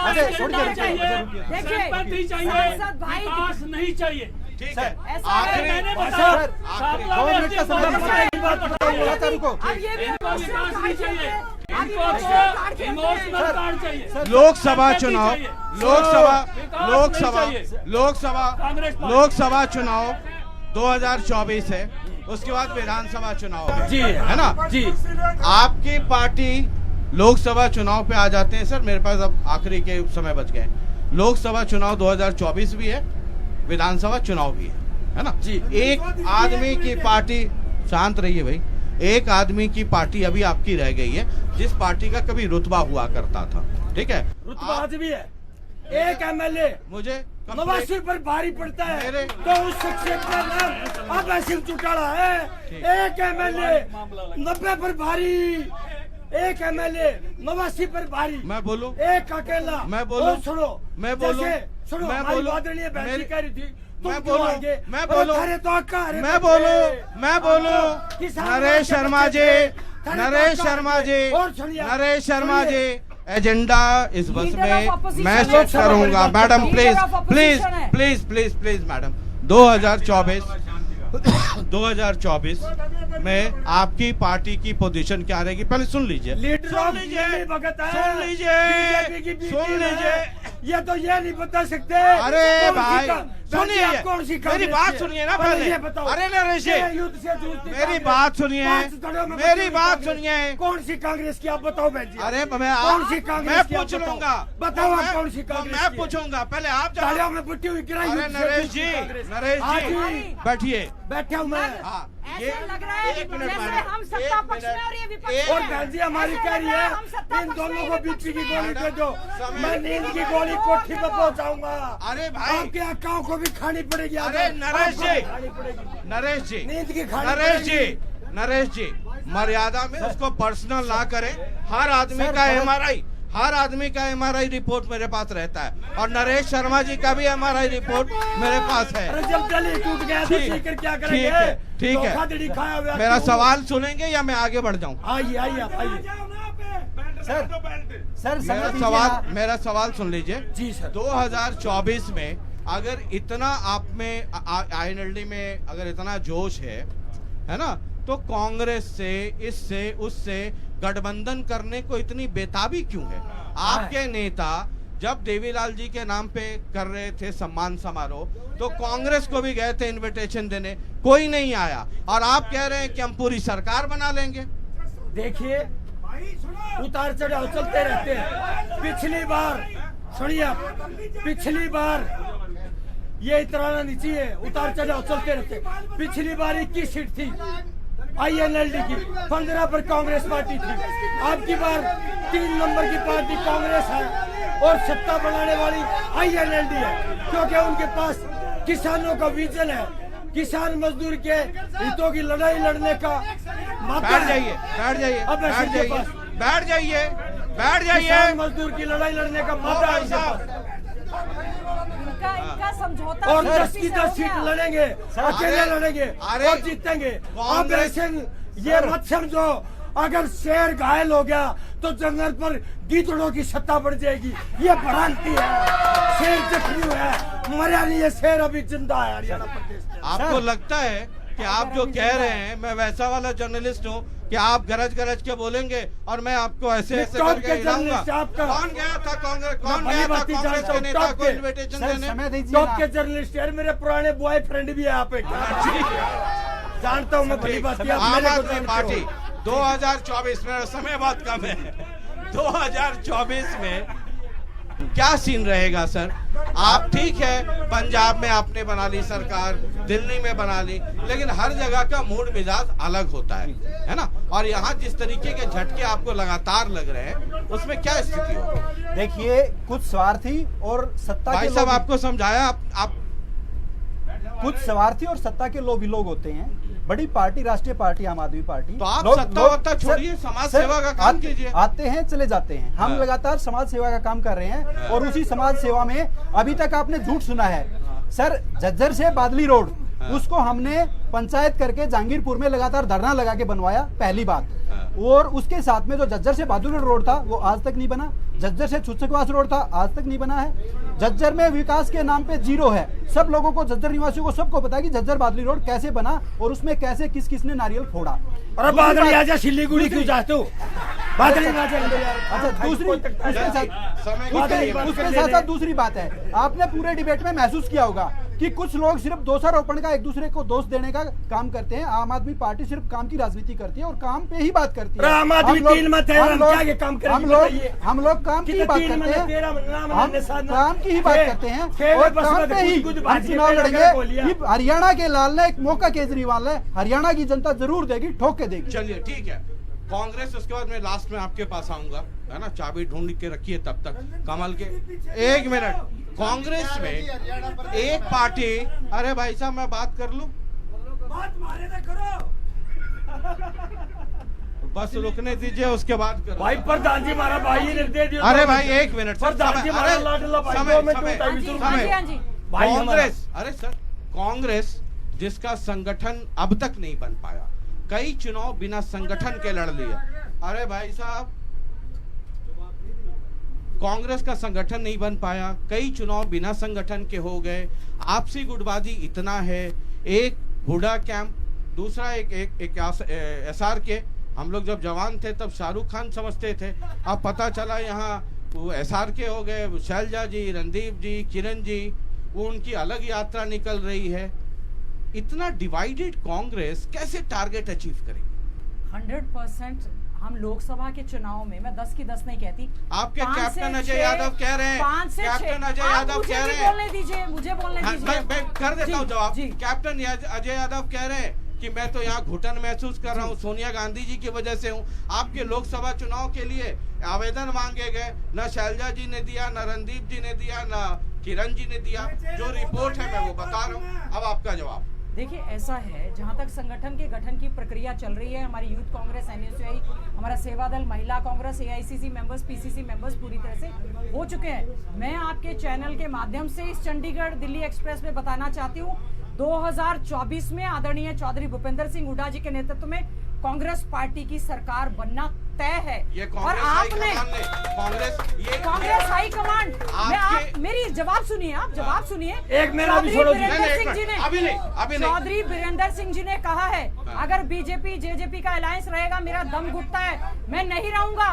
Speaker 6: देखिए
Speaker 7: सांसद भाई
Speaker 6: विकास नहीं चाहिए।
Speaker 5: ठीक है,
Speaker 7: ऐसा
Speaker 5: आखिरी
Speaker 7: है।
Speaker 6: मैंने
Speaker 9: सर,
Speaker 6: बताया
Speaker 9: 2 मिनट का समय रुको।
Speaker 7: अब ये भी
Speaker 6: इनको विकास नहीं चाहिए,
Speaker 7: अब
Speaker 6: इनको
Speaker 7: ये
Speaker 6: इमोशनल कार्ड चाहिए।
Speaker 5: लोकसभा चुनाव, लोकसभा चुनाव 2024 है, उसके बाद विधानसभा चुनाव है ना जी। आपकी पार्टी लोकसभा चुनाव पे आ जाते हैं। सर मेरे पास अब आखिरी के समय बच गए। लोकसभा चुनाव 2024 भी है, विधानसभा चुनाव भी है ना जी। एक आदमी की पार्टी, शांत रहिए भाई, एक आदमी की पार्टी अभी आपकी रह गई है जिस पार्टी का कभी रुतबा हुआ करता था। ठीक है,
Speaker 10: रुतबा आज भी है। एक एमएलए
Speaker 5: मुझे
Speaker 10: नवासी पर भारी पड़ता है तो उस शख्सियत का नाम अब सिंह चौटाला है। एक एमएलए 90 पर भारी, एक एमएलए 89 पर भारी।
Speaker 5: मैं बोलूं,
Speaker 10: एक अकेला।
Speaker 5: मैं बोलूं,
Speaker 10: सुनो,
Speaker 5: मैं बोलूं,
Speaker 10: सुनो,
Speaker 5: मैं
Speaker 10: हमारी
Speaker 5: बोलूं,
Speaker 10: आदरणीय बहन जी कह रही थी
Speaker 5: मैं बोलूं, मैं बोलूं,
Speaker 10: मैं
Speaker 5: बोलूं, नरेश शर्मा जी, एजेंडा इस बस में मैं शिफ्ट करूंगा। मैडम प्लीज मैडम, 2024 में आपकी पार्टी की पोजीशन क्या रहेगी पहले सुन लीजिए।
Speaker 10: ये तो ये नहीं बता सकते।
Speaker 5: अरे भाई सुनिए,
Speaker 10: कौन सी
Speaker 5: मेरी बात सुनिए ना पहले। अरे नरेश जी मेरी बात सुनिए, मेरी बात सुनिए।
Speaker 10: कौन सी कांग्रेस की आप बताओ बहन जी।
Speaker 5: अरे
Speaker 10: कौन सी कांग्रेस
Speaker 5: मैं
Speaker 10: की आप
Speaker 5: पूछ लूंगा,
Speaker 10: बताओ आप कौन सी कांग्रेस
Speaker 5: मैं पूछूंगा पहले आप
Speaker 10: तालियों में बुट्टी हुई गिराई।
Speaker 5: अरे नरेश जी बैठिए।
Speaker 10: बैठा हूँ मैं।
Speaker 5: ये
Speaker 7: लग रहा है
Speaker 5: एक मिनट
Speaker 7: जैसे
Speaker 5: मैडम,
Speaker 7: हम सत्ता पक्ष में और ये विपक्ष में
Speaker 10: और
Speaker 7: हैं।
Speaker 10: बहन जी हमारी कह रही है
Speaker 7: हम सत्ता
Speaker 10: इन
Speaker 7: पक्ष
Speaker 10: दोनों
Speaker 7: में,
Speaker 10: को
Speaker 7: विपक्ष
Speaker 10: बीपी की
Speaker 7: में।
Speaker 10: गोली दे दो, मैं नींद की गोली कोठी में पहुंचाऊंगा।
Speaker 5: अरे भाई,
Speaker 10: आपके अक्काओं को भी खानी पड़ेगी।
Speaker 5: अरे नरेश जी,
Speaker 10: नींद की खानी
Speaker 5: नरेश जी मर्यादा में उसको पर्सनल ना करें। हर आदमी का एमआरआई रिपोर्ट मेरे पास रहता है और नरेश शर्मा जी का भी एमआरआई रिपोर्ट मेरे पास है।
Speaker 10: अरे जब गले टूट गया तो सीकर क्या करेंगे?
Speaker 5: ठीक है,
Speaker 10: धोखाधड़ी खाया हुआ
Speaker 5: मेरा सवाल सुनेंगे या मैं आगे बढ़ जाऊं?
Speaker 10: आइए आप आइए।
Speaker 9: सर
Speaker 5: मेरा सवाल सुन लीजिए
Speaker 10: जी सर।
Speaker 5: 2024 में अगर इतना आप में आईएनएलडी में अगर इतना जोश है ना, तो कांग्रेस से, इससे, उससे गठबंधन करने को इतनी बेताबी क्यों है? आपके नेता जब देवीलाल जी के नाम पे कर रहे थे सम्मान समारोह, तो कांग्रेस को भी गए थे इनविटेशन देने, कोई नहीं आया और आप कह रहे हैं कि हम पूरी सरकार बना लेंगे।
Speaker 10: देखिए उतार चढ़ाव चलते रहते हैं। पिछली बार सुनिए आप, पिछली बार ये इतराना नहीं चाहिए, उतार चढ़ाव चलते रहते। पिछली बार 21 सीट थी INLD की, 15 पर कांग्रेस पार्टी थी। आपकी बार 3 नंबर की पार्टी कांग्रेस है और सत्ता बनाने वाली INLD है, क्योंकि उनके पास किसानों का विजन है, किसान मजदूर के हितों की लड़ाई लड़ने का माता
Speaker 5: बैठ
Speaker 10: है।
Speaker 5: जाइए, बैठ जाइए,
Speaker 10: अब
Speaker 5: बैठ
Speaker 10: ऐसे के
Speaker 5: जाइए,
Speaker 10: पास
Speaker 5: बैठ जाइए, बैठ जाइए।
Speaker 10: किसान मजदूर की लड़ाई लड़ने का माता है इनके पास।
Speaker 7: इनका समझौता
Speaker 10: और
Speaker 7: बीजेपी
Speaker 10: 10 की
Speaker 7: से
Speaker 10: 10
Speaker 7: हो
Speaker 10: सीट
Speaker 7: गया।
Speaker 10: लड़ेंगे, अकेले लड़ेंगे
Speaker 5: अरे,
Speaker 10: और जीतेंगे।
Speaker 5: कांग्रेस-
Speaker 10: ऑपरेशन ये मत समझो, अगर शेर घायल हो गया तो जंगल पर गीदड़ों की सत्ता बढ़ जाएगी, ये भ्रांति है। शेर जख्मी है, मरा नहीं है, शेर अभी जिंदा है हरियाणा प्रदेश में।
Speaker 5: आपको लगता है कि आप जो कह रहे हैं, मैं वैसा वाला जर्नलिस्ट हूँ कि आप गरज गरज के बोलेंगे और मैं आपको ऐसे ऐसे
Speaker 10: टॉप
Speaker 5: करके
Speaker 10: के
Speaker 5: हिलाऊंगा?
Speaker 10: जर्नलिस्ट आपका।
Speaker 5: कौन गया था कांग्रेस, कौन
Speaker 10: मैं
Speaker 5: गया था
Speaker 10: भली-भांति
Speaker 5: कांग्रेस
Speaker 10: जानता
Speaker 5: के
Speaker 10: हूं,
Speaker 5: नेता
Speaker 10: टॉप
Speaker 5: को
Speaker 10: के।
Speaker 5: इनविटेशन
Speaker 9: सर,
Speaker 5: देने?
Speaker 9: समय दीजिए
Speaker 10: टॉप
Speaker 9: ना।
Speaker 10: के जर्नलिस्ट यार, मेरे पुराने बॉयफ्रेंड भी है यहाँ पे। जानता हूँ मैं भली बात, आप
Speaker 5: आम
Speaker 10: मेरे को
Speaker 5: आदमी
Speaker 10: जानते
Speaker 5: पार्टी
Speaker 10: हो।
Speaker 5: 2024 में, समय बहुत कम है, 2024 में क्या सीन रहेगा सर? आप ठीक है, पंजाब में आपने बना ली सरकार, दिल्ली में बना ली, लेकिन हर जगह का मूड मिजाज अलग होता है ना? और यहाँ जिस तरीके के झटके आपको लगातार लग रहे हैं, उसमें क्या स्थिति होगी?
Speaker 9: देखिए, कुछ स्वार्थी और सत्ता
Speaker 5: भाई
Speaker 9: के
Speaker 5: साहब
Speaker 9: लोभी,
Speaker 5: आपको समझाया, आप
Speaker 9: कुछ स्वार्थी और सत्ता के लोभी लोग होते हैं। बड़ी पार्टी, राष्ट्रीय पार्टी आम आदमी पार्टी,
Speaker 5: तो आप
Speaker 9: लोग-
Speaker 5: सत्ता
Speaker 9: लोग-
Speaker 5: वत्ता छोड़िए,
Speaker 9: सर-
Speaker 5: समाज
Speaker 9: सर,
Speaker 5: सेवा का काम
Speaker 9: आते-
Speaker 5: कीजिए।
Speaker 9: आते हैं चले जाते हैं, हम
Speaker 5: हाँ।
Speaker 9: लगातार समाज सेवा का काम कर रहे हैं और उसी समाज सेवा में अभी तक आपने झूठ सुना है सर। झज्जर से बादली रोड, उसको हमने पंचायत करके जहांगीरपुर में लगातार धरना लगा के बनवाया, पहली बात। और उसके साथ में जो झज्जर से बादली रोड था वो आज तक नहीं बना, झज्जर से छुच्छकवास रोड था आज तक नहीं बना है। झज्जर में विकास के नाम पे जीरो है। सब लोगों को, झज्जर निवासियों को सबको पता है कि झज्जर बादली रोड कैसे बना और उसमें कैसे किस किसने नारियल फोड़ा।
Speaker 10: अरे बादल आजा, सिल्लीगुड़ी क्यों चाहते हो? बादल आजा।
Speaker 9: अच्छा, दूसरी उसके
Speaker 10: समय
Speaker 9: साथ दूसरी बात है, आपने पूरे डिबेट में महसूस किया होगा कि कुछ लोग सिर्फ दोषारोपण का, एक दूसरे को दोष देने का काम करते हैं। आम आदमी पार्टी सिर्फ काम की राजनीति करती है और काम पे ही बात करती है।
Speaker 10: आम आदमी
Speaker 9: हम लोग-
Speaker 10: तीन मत है,
Speaker 9: हम
Speaker 10: हम
Speaker 9: लोग-
Speaker 10: क्या ये काम करेंगे
Speaker 9: हम लोग
Speaker 10: बताइए?
Speaker 9: हम लोग काम की ही बात
Speaker 10: तीन
Speaker 9: करते
Speaker 10: महीने,
Speaker 9: हैं,
Speaker 10: तेरह महीने,
Speaker 9: हम काम की ही बात करते हैं और काम पे ही हम चुनाव लड़ेंगे। ये हरियाणा के लाल ने एक मौका केजरीवाल है, हरियाणा की जनता जरूर देगी, ठोक के देगी।
Speaker 5: चलिए ठीक है, कांग्रेस, उसके बाद मैं लास्ट में आपके पास आऊंगा, है ना? चाबी ढूंढ के रखिए तब तक कमल के। 1 मिनट, कांग्रेस में एक पार्टी, अरे भाई साहब मैं बात कर लूं, बस रुकने दीजिए, उसके बाद करो।
Speaker 10: भाई प्रधान जी हमारा भाई ने दे दिया।
Speaker 5: अरे भाई 1 मिनट सर,
Speaker 10: प्रधान जी हमारा लाडला भाई, 2 मिनट बताइए।
Speaker 7: हाँ जी, हाँ जी।
Speaker 10: भाई हमारा-
Speaker 5: कांग्रेस, अरे सर, कांग्रेस जिसका संगठन अब तक नहीं बन पाया, कई चुनाव बिना संगठन के लड़ लिए। अरे भाई साहब, कांग्रेस का संगठन नहीं बन पाया, कई चुनाव बिना संगठन के हो गए, आपसी गुटबाजी इतना है। एक हुडा कैंप, दूसरा एक एसआर के। हम लोग जब जवान थे तब शाहरुख खान समझते थे, अब पता चला यहाँ वो एसआर के हो गए। शैलजा जी, रणदीप जी, किरण जी, वो उनकी अलग यात्रा निकल रही है। इतना डिवाइडेड कांग्रेस कैसे टारगेट अचीव करेगी?
Speaker 7: 100% हम लोकसभा के चुनाव में, मैं 10 की 10 नहीं कहती,
Speaker 5: आपके
Speaker 7: 5 से
Speaker 5: कैप्टन अजय
Speaker 7: 6,
Speaker 5: यादव कह रहे हैं,
Speaker 7: 5 से 6,
Speaker 5: कैप्टन अजय
Speaker 7: आप
Speaker 5: यादव
Speaker 7: मुझे
Speaker 5: कह
Speaker 7: भी
Speaker 5: रहे हैं,
Speaker 7: बोलने दीजिए, मुझे बोलने
Speaker 5: हाँ,
Speaker 7: दीजिए।
Speaker 5: मैं कर देता हूँ जवाब।
Speaker 7: जी।
Speaker 5: कैप्टन अजय यादव कह रहे हैं कि मैं तो यहाँ घुटन महसूस कर रहा हूँ, सोनिया गांधी जी की वजह से हूँ। आपके लोकसभा चुनाव के लिए आवेदन मांगे गए, न शैलजा जी ने दिया, न रणदीप जी ने दिया, न किरण जी ने दिया। जो रिपोर्ट है मैं वो बता रहा हूँ, अब आपका जवाब।
Speaker 7: देखिए, ऐसा है, जहां तक संगठन के गठन की प्रक्रिया चल रही है, हमारी यूथ कांग्रेस, NSUI, हमारा सेवा दल, महिला Congress, AICC members, PCC members पूरी तरह से हो चुके हैं। मैं आपके चैनल के माध्यम से इस चंडीगढ़ दिल्ली एक्सप्रेस में बताना चाहती हूँ, 2024 में आदरणीय चौधरी भूपेंद्र सिंह हुड्डा जी के नेतृत्व में कांग्रेस पार्टी की सरकार बनना तय है।
Speaker 5: ये
Speaker 7: और आपने कांग्रेस हाईकमांड में, आप मेरी जवाब सुनिए, आप जवाब सुनिए।
Speaker 10: एक मेरा भी छोड़ो जी।
Speaker 7: वीरेंद्र सिंह जी ने,
Speaker 5: अभी नहीं।
Speaker 7: चौधरी वीरेंद्र सिंह जी ने कहा है, अगर बीजेपी JJP का अलायंस रहेगा, मेरा दम घुटता है, मैं नहीं रहूंगा।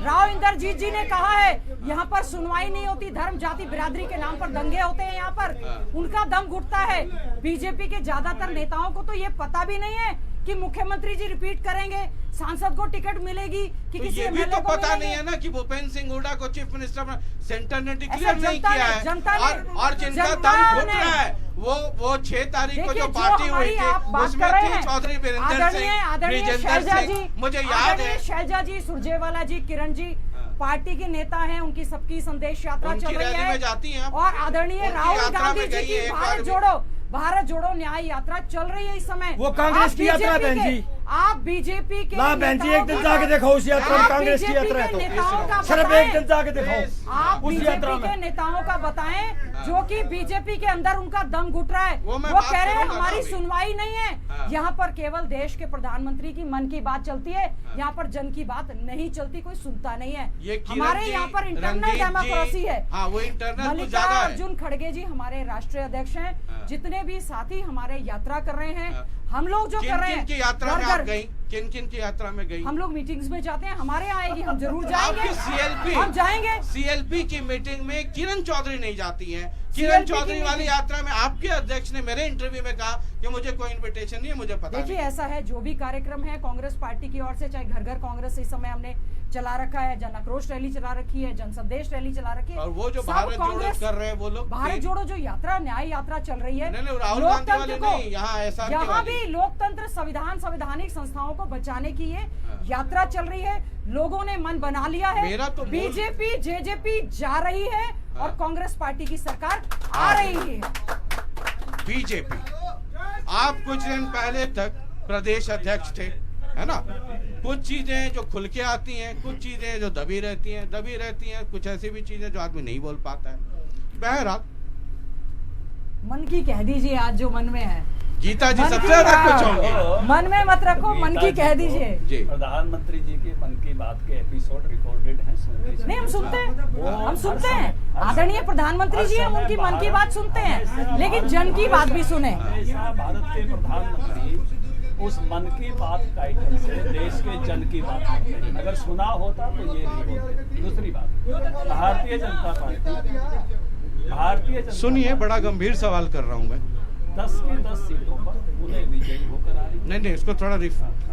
Speaker 7: राव इंद्रजीत जी ने कहा है, यहाँ पर सुनवाई नहीं होती, धर्म जाति बिरादरी के नाम पर दंगे होते हैं यहाँ पर, उनका दम घुटता है। बीजेपी के ज्यादातर नेताओं को तो ये पता भी नहीं है कि मुख्यमंत्री जी रिपीट करेंगे, सांसद को टिकट मिलेगी कि
Speaker 5: तो
Speaker 7: किसी
Speaker 5: ये भी
Speaker 7: MLA
Speaker 5: तो
Speaker 7: को
Speaker 5: पता
Speaker 7: मिलेंगे?
Speaker 5: नहीं है ना कि भूपेंद्र सिंह हुड्डा को चीफ मिनिस्टर सेंटर ने
Speaker 7: ऐसा
Speaker 5: डिक्लेयर नहीं
Speaker 7: जनता
Speaker 5: किया
Speaker 7: ने-
Speaker 5: है,
Speaker 7: जनता ने-
Speaker 5: और जिनका
Speaker 7: जनता
Speaker 5: दम घुट
Speaker 7: ने-
Speaker 5: रहा है वो 6 तारीख को
Speaker 7: देखिए,
Speaker 5: जो
Speaker 7: जो
Speaker 5: पार्टी हुई
Speaker 7: हमारी आप
Speaker 5: थी
Speaker 7: बात
Speaker 5: उसमें
Speaker 7: कर रहे
Speaker 5: थे
Speaker 7: हैं,
Speaker 5: चौधरी वीरेंद्र
Speaker 7: आदरणीय
Speaker 5: सिंह,
Speaker 7: आदरणीय
Speaker 5: ब्रिजेंद्र
Speaker 7: शैलजा
Speaker 5: सिंह,
Speaker 7: जी,
Speaker 5: मुझे याद
Speaker 7: आदरणीय
Speaker 5: है
Speaker 7: शैलजा जी, सुरजेवाला जी, किरण जी,
Speaker 5: हाँ।
Speaker 7: पार्टी के नेता हैं, उनकी सबकी संदेश यात्रा
Speaker 5: उनकी
Speaker 7: चल रही
Speaker 5: रैली
Speaker 7: है
Speaker 5: में जाती हैं आप?
Speaker 7: और आदरणीय
Speaker 5: उनकी
Speaker 7: राहुल
Speaker 5: यात्रा
Speaker 7: गांधी
Speaker 5: में
Speaker 7: जी
Speaker 5: गई
Speaker 7: की
Speaker 5: है एक बार भी?
Speaker 7: भारत जोड़ो न्याय यात्रा चल रही है इस समय।
Speaker 10: वो कांग्रेस
Speaker 7: आप
Speaker 10: की यात्रा है,
Speaker 7: बीजेपी
Speaker 10: बहन
Speaker 7: के-
Speaker 10: जी।
Speaker 7: आप बीजेपी के
Speaker 10: ला बहन जी, एक दिन
Speaker 7: नेताओं
Speaker 10: जाके
Speaker 7: का-
Speaker 10: देखो उस यात्रा में,
Speaker 7: आप
Speaker 10: कांग्रेस की
Speaker 7: बीजेपी
Speaker 10: यात्रा है
Speaker 7: के
Speaker 10: तो
Speaker 7: नेताओं का
Speaker 10: सिर्फ
Speaker 7: बताएं।
Speaker 10: एक दिन जाके दिखाओ
Speaker 7: आप
Speaker 10: उस यात्रा
Speaker 7: बीजेपी
Speaker 10: में।
Speaker 7: के नेताओं का बताएं जो कि बीजेपी के अंदर उनका दम घुट रहा है।
Speaker 5: वो
Speaker 7: वो
Speaker 5: मैं बात
Speaker 7: कह रहे हैं
Speaker 5: करूंगा ना
Speaker 7: हमारी
Speaker 5: अभी।
Speaker 7: सुनवाई नहीं है,
Speaker 5: हाँ।
Speaker 7: यहाँ पर केवल देश के प्रधानमंत्री की मन की बात चलती है, यहाँ पर जन की बात नहीं चलती, कोई सुनता नहीं है।
Speaker 5: ये किरण
Speaker 7: हमारे
Speaker 5: जी,
Speaker 7: यहाँ पर इंटरनल
Speaker 5: रणदीप जी,
Speaker 7: डेमोक्रेसी है।
Speaker 5: हाँ वो इंटरनल कुछ ज्यादा है।
Speaker 7: मल्लिकार्जुन खड़गे जी हमारे राष्ट्रीय अध्यक्ष हैं।
Speaker 5: हाँ।
Speaker 7: जितने भी साथी हमारे यात्रा कर रहे हैं,
Speaker 5: हाँ।
Speaker 7: हम लोग जो कर रहे
Speaker 5: किन
Speaker 7: हैं,
Speaker 5: की यात्रा में
Speaker 7: घर-घर,
Speaker 5: आप गई? किन की यात्रा में गई?
Speaker 7: हम लोग मीटिंग्स में जाते हैं, हमारे यहाँ आएगी, हम जरूर जाएंगे।
Speaker 5: आपकी सीएलपी
Speaker 7: हम जाएंगे।
Speaker 5: सीएलपी की मीटिंग में किरण चौधरी नहीं जाती हैं।
Speaker 7: CLP
Speaker 5: किरण
Speaker 7: की
Speaker 5: चौधरी वाली
Speaker 7: मीटिंग-
Speaker 5: यात्रा में आपके अध्यक्ष ने मेरे इंटरव्यू में कहा कि मुझे कोई इनविटेशन नहीं है, मुझे पता
Speaker 7: देखिए
Speaker 5: नहीं।
Speaker 7: ऐसा है, जो भी कार्यक्रम है कांग्रेस पार्टी की ओर से, चाहे घर घर कांग्रेस इस समय हमने चला रखा है, जन आक्रोश रैली चला रखी है, जन संदेश रैली चला रखी है,
Speaker 5: और वो जो
Speaker 7: सब
Speaker 5: भारत जोड़ो
Speaker 7: कांग्रेस-
Speaker 5: कर रहे हैं वो लोग
Speaker 7: भारत जोड़ो जो यात्रा, न्याय यात्रा चल रही है,
Speaker 5: नहीं, नहीं, राहुल गांधी वाले
Speaker 7: लोकतंत्र को-
Speaker 5: नहीं, यहाँ एसआर के
Speaker 7: यहाँ
Speaker 5: वाले।
Speaker 7: भी लोकतंत्र, संविधान, संवैधानिक संस्थाओं को बचाने की ये
Speaker 5: हाँ।
Speaker 7: यात्रा चल रही है। लोगों ने मन बना लिया है,
Speaker 5: मेरा तो मूल-
Speaker 7: बीजेपी जेजेपी जा रही है
Speaker 5: हाँ।
Speaker 7: और कांग्रेस पार्टी की सरकार आ रही है।
Speaker 5: बीजेपी, आप कुछ दिन पहले तक प्रदेश अध्यक्ष थे, है ना? कुछ चीजें जो खुल के आती हैं, कुछ चीजें जो दबी रहती हैं, कुछ ऐसी भी चीजें जो आदमी नहीं बोल पाता है। बहरहाल
Speaker 7: मन की कह दीजिए, आज जो मन में है।
Speaker 5: गीता जी
Speaker 7: मन
Speaker 5: सबसे
Speaker 7: की
Speaker 5: ज्यादा
Speaker 7: बात-
Speaker 5: कुछ होंगे।
Speaker 7: मन में मत रखो, मन की कह दीजिए।
Speaker 5: जी।
Speaker 6: प्रधानमंत्री जी के मन की बात के एपिसोड रिकॉर्डेड हैं, सुनते
Speaker 7: नहीं, हम सुनते हैं,
Speaker 6: वो
Speaker 7: हम सुनते
Speaker 6: हर
Speaker 7: हैं।
Speaker 6: समय-
Speaker 7: आदरणीय प्रधानमंत्री जी, हम उनकी मन की बात सुनते हैं, लेकिन जन की बात भी सुने।
Speaker 6: हमेशा भारत के प्रधानमंत्री उस मन की बात टाइटल से देश के जन की बात करते हैं। अगर सुना होता तो ये नहीं होते। दूसरी बात, भारतीय जनता
Speaker 5: सुनिए, बड़ा गंभीर सवाल कर रहा हूँ मैं।
Speaker 6: 10 की 10 सीटों पर पुणे विजयी होकर आ रही है।
Speaker 5: नहीं, इसको थोड़ा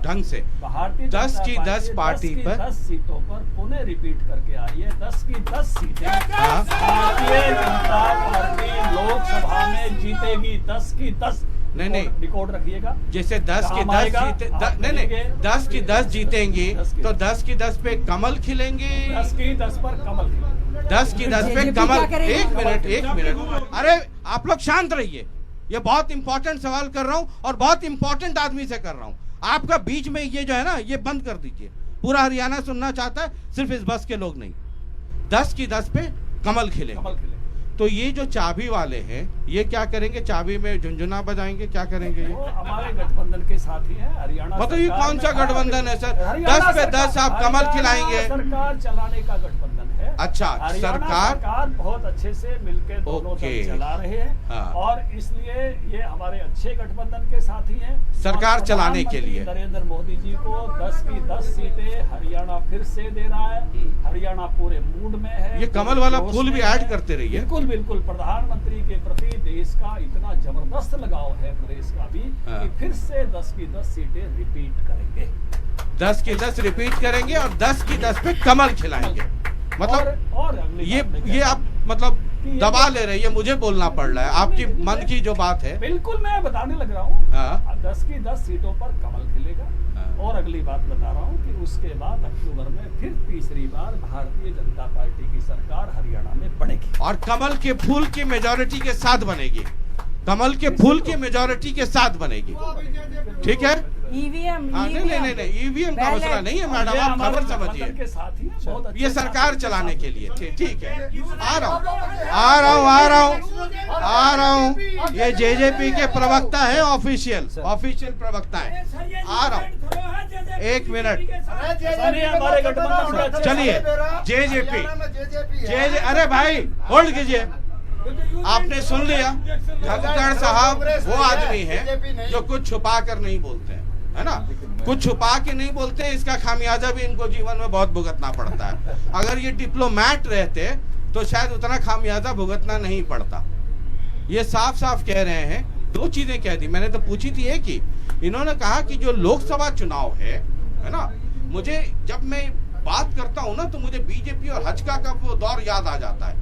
Speaker 5: ढंग से।
Speaker 6: भारतीय
Speaker 5: 10
Speaker 6: जनता
Speaker 5: की 10 पार्टी पर
Speaker 6: 10 सीटों पर पुणे रिपीट करके आ रही है। 10 की 10 सीटें
Speaker 5: हाँ।
Speaker 6: भारतीय जनता पार्टी लोकसभा में जीतेगी। 10 की 10
Speaker 5: नहीं।
Speaker 6: रिकॉर्ड रखिएगा।
Speaker 5: जैसे 10 की 10 जीते, नहीं 10 की 10 जीतेंगी तो 10 की 10 पे कमल खिलेंगे।
Speaker 6: 10 की 10 पर कमल खिलेंगे।
Speaker 5: 10 की 10 पे
Speaker 7: JJP
Speaker 5: कमल।
Speaker 7: क्या करेगी?
Speaker 5: एक मिनट, अरे आप लोग शांत रहिए। ये बहुत इंपॉर्टेंट सवाल कर रहा हूँ और बहुत इंपॉर्टेंट आदमी से कर रहा हूँ। आपका बीच में ये जो है ना, ये बंद कर दीजिए। पूरा हरियाणा सुनना चाहता है, सिर्फ इस बस के लोग नहीं। 10 की 10 पे कमल खिलेंगे। तो ये जो चाबी वाले हैं, ये क्या करेंगे? चाबी में झुनझुना बजाएंगे, क्या करेंगे ये?
Speaker 6: वो हमारे गठबंधन के साथी हैं। हरियाणा
Speaker 5: मतलब ये
Speaker 6: सरकार
Speaker 5: कौन सा
Speaker 6: में-
Speaker 5: गठबंधन है सर?
Speaker 6: हरियाणा
Speaker 5: 10 पे 10 आप कमल
Speaker 6: हरियाणा
Speaker 5: खिलाएंगे।
Speaker 6: सरकार चलाने का गठबंधन है।
Speaker 5: अच्छा,
Speaker 6: हरियाणा सरकार बहुत अच्छे से मिलकर दोनों
Speaker 5: ओके।
Speaker 6: दल चला रहे हैं।
Speaker 5: हाँ।
Speaker 6: और इसलिए ये हमारे अच्छे गठबंधन के साथी हैं।
Speaker 5: सरकार
Speaker 6: और
Speaker 5: चलाने के लिए।
Speaker 6: प्रधानमंत्री नरेंद्र मोदी जी को 10 की 10 सीटें हरियाणा फिर से दे रहा है। हरियाणा पूरे मूड में है।
Speaker 5: ये कमल वाला
Speaker 6: जोश
Speaker 5: फूल
Speaker 6: में
Speaker 5: भी
Speaker 6: है।
Speaker 5: ऐड करते रहिए।
Speaker 6: बिल्कुल प्रधानमंत्री के प्रति देश का इतना जबरदस्त लगाव है, प्रदेश का भी,
Speaker 5: हाँ।
Speaker 6: कि फिर से 10 की 10 सीटें रिपीट करेंगे।
Speaker 5: 10 की 10 रिपीट करेंगे और 10 की 10 पे कमल खिलाएंगे। मतलब
Speaker 6: और अगली
Speaker 5: ये
Speaker 6: बात मैं
Speaker 5: ये
Speaker 6: कहता
Speaker 5: आप
Speaker 6: हूं
Speaker 5: मतलब
Speaker 6: कि ये
Speaker 5: दबा ले रहे हैं, ये मुझे बोलना पड़ रहा है। आपकी मन की जो बात है,
Speaker 6: बिल्कुल मैं बताने लग रहा हूँ।
Speaker 5: हाँ।
Speaker 6: 10 की 10 सीटों पर कमल खिलेगा।
Speaker 5: हाँ।
Speaker 6: और अगली बात बता रहा हूँ कि उसके बाद अक्टूबर में फिर तीसरी बार भारतीय जनता पार्टी की सरकार हरियाणा में बनेगी।
Speaker 5: और कमल के फूल की मेजोरिटी के साथ बनेगी। कमल के फूल की मेजोरिटी के साथ बनेगी। ठीक है?
Speaker 7: ईवीएम
Speaker 5: हाँ, नहीं, ईवीएम का मसला नहीं है मैडम, आप खबर समझिए।
Speaker 6: के साथी हैं, बहुत अच्छे
Speaker 5: ये सरकार
Speaker 6: साथी
Speaker 5: चलाने
Speaker 6: हैं।
Speaker 5: के लिए ठीक है। आ रहा हूँ। ये जेजेपी के प्रवक्ता है, ऑफिशियल प्रवक्ता है। आ रहा हूँ, 1 मिनट।
Speaker 6: ऐसा नहीं है, हमारे गठबंधन से अच्छे
Speaker 5: चलिए, जेजेपी अरे भाई होल्ड कीजिए। आपने सुन लिया, खगगढ़ साहब वो आदमी है जो कुछ छुपा कर नहीं बोलते हैं, है ना? कुछ छुपा के नहीं बोलते, इसका खामियाजा भी इनको जीवन में बहुत भुगतना पड़ता है। अगर ये डिप्लोमैट रहते तो शायद उतना खामियाजा भुगतना नहीं पड़ता। ये साफ साफ कह रहे हैं। 2 चीजें कह दी मैंने, तो पूछी थी एक ही इन्होंने कहा कि जो लोकसभा चुनाव है ना, मुझे जब मैं बात करता हूं ना तो मुझे बीजेपी और हचका का वो दौर याद आ जाता है।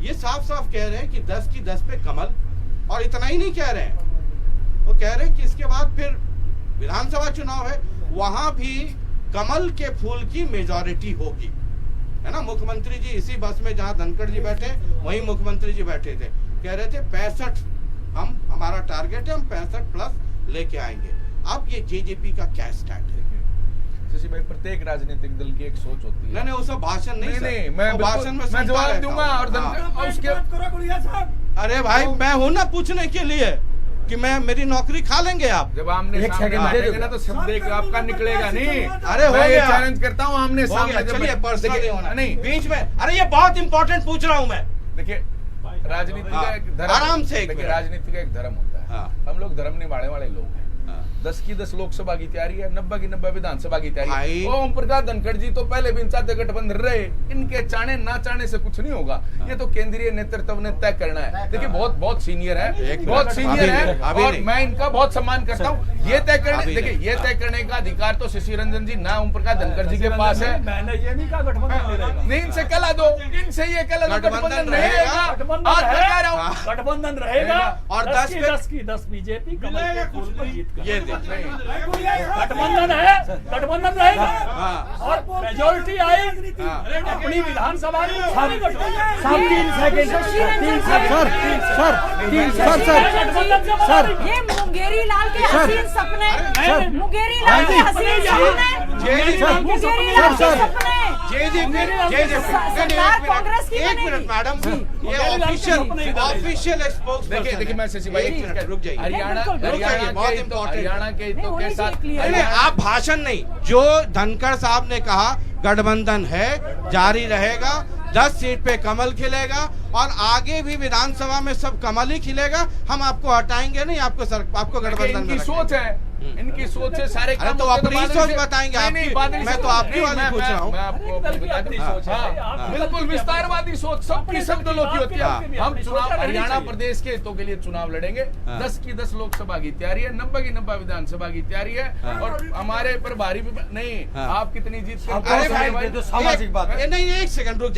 Speaker 5: ये साफ साफ कह रहे हैं कि 10 की 10 पे कमल, और इतना ही नहीं कह रहे हैं, वो कह रहे हैं कि इसके बाद फिर विधानसभा चुनाव है, वहां भी कमल के फूल की मेजॉरिटी होगी, है ना। मुख्यमंत्री जी इसी बस में जहां धनखड़ जी बैठे वहीं मुख्यमंत्री जी बैठे थे, कह रहे थे 65 हमारा टारगेट है, हम 65 प्लस लेके आएंगे। अब ये जेजेपी का क्या स्टैंड है?
Speaker 8: शशि भाई, प्रत्येक राजनीतिक दल की एक सोच होती है।
Speaker 5: नहीं, वो सब भाषण नहीं,
Speaker 8: मैं
Speaker 5: भाषण में
Speaker 8: मैं जवाब दूंगा और उसके
Speaker 5: अरे भाई मैं हूं ना पूछने के लिए कि मैं मेरी नौकरी खा लेंगे आप।
Speaker 8: जब आमने सामने बैठेंगे ना तो शब्द एक आपका निकलेगा नहीं।
Speaker 5: अरे हो
Speaker 8: मैं
Speaker 5: गया,
Speaker 8: चैलेंज करता हूँ आमने सामने।
Speaker 5: चलिए पर्सनल नहीं होना,
Speaker 8: नहीं
Speaker 5: बीच में। अरे ये बहुत इंपॉर्टेंट पूछ रहा हूँ मैं।
Speaker 8: देखिए, राजनीति का एक धर्म,
Speaker 5: आराम से
Speaker 8: देखिए राजनीति का एक धर्म होता है। हम लोग धर्म निभाने वाले लोग हैं। 10 की 10 लोकसभा की तैयारी है, 90 की 90 विधानसभा की तैयारी है। ओम प्रकाश धनखड़ जी तो पहले भी इंसाते गठबंधन रहे, इनके चाणे ना चाणे से कुछ नहीं होगा। ये तो केंद्रीय नेतृत्व ने तय करना है। देखिए बहुत सीनियर है, बहुत सीनियर है और मैं इनका बहुत सम्मान करता हूँ। ये तय करने, देखिए ये तय करने का अधिकार तो शशि रंजन जी ना ओम प्रकाश धनखड़ जी के पास है।
Speaker 6: मैंने ये नहीं कहा गठबंधन
Speaker 8: नहीं, इनसे कहला दो, इनसे ये कहला दो गठबंधन रहेगा। आज मैं कह रहा हूँ
Speaker 6: गठबंधन रहेगा
Speaker 5: और 10
Speaker 6: की 10 बीजेपी कमल के फूल पर जीत कर।
Speaker 5: ये
Speaker 6: गठबंधन है, गठबंधन रहेगा और मेजोरिटी आई अपनी विधानसभा में सारी
Speaker 9: सर
Speaker 7: ये मुंगेरी लाल के हसीन सपने, मुंगेरी लाल के हसीन सपने, मुंगेरी लाल के सपने। सरकार कांग्रेस की
Speaker 5: एक मिनट मैडम, ये ऑफिशियल
Speaker 8: देखिए मैं शशि भाई एक मिनट रुक जाइए। हरियाणा के हितों के साथ
Speaker 5: आप भाषण नहीं, जो धनखड़ साहब ने कहा गठबंधन है, जारी रहेगा, 10 सीट पे कमल खिलेगा और आगे भी विधानसभा में सब कमल ही खिलेगा। हम आपको हटाएंगे नहीं, आपको गठबंधन
Speaker 8: इनकी सोच है, इनकी सोच से सारे
Speaker 5: अरे तो अपनी सोच बताएंगे आप। मैं तो आपकी वाली पूछ रहा हूँ।
Speaker 8: मैं आपको बिल्कुल विस्तारवादी सोच सबकी सब दलों की होती है। हम चुनाव हरियाणा प्रदेश के हितों के लिए चुनाव लड़ेंगे। 10 की 10 लोकसभा की तैयारी है, 90 की 90 विधानसभा की तैयारी है और हमारे पर भारी नहीं। आप कितनी जीत
Speaker 10: सामाजिक बात है।
Speaker 5: नहीं, एक सेकंड रुक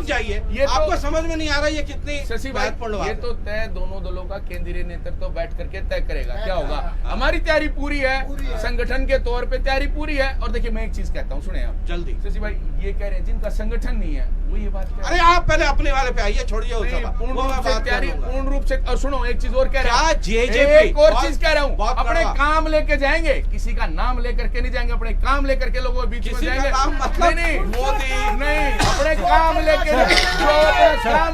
Speaker 5: जाइए। ये आपको समझ में नहीं आ रहा ये कितनी
Speaker 8: शशि भाई, ये तो तय दोनों दलों का केंद्रीय नेतृत्व बैठ करके तय करेगा क्या होगा। हमारी तैयारी पूरी है, संगठन के तौर पे तैयारी पूरी है। और देखिए मैं एक चीज कहता हूँ, सुने आप
Speaker 5: जल्दी।
Speaker 8: शशि भाई ये कह रहे हैं जिनका संगठन नहीं है वो ये बात कह रहे हैं।
Speaker 5: अरे आप पहले अपने वाले पे आइए, छोड़िए
Speaker 8: पूर्ण रूप से। और सुनो एक चीज और कह रहा हूँ,
Speaker 5: जेजेपी
Speaker 8: एक और चीज कह रहा हूँ, अपने काम लेके जाएंगे, किसी का नाम लेकर के नहीं जाएंगे, अपने काम लेकर के लोगों के बीच में जाएंगे। नहीं मोदी नहीं, अपने काम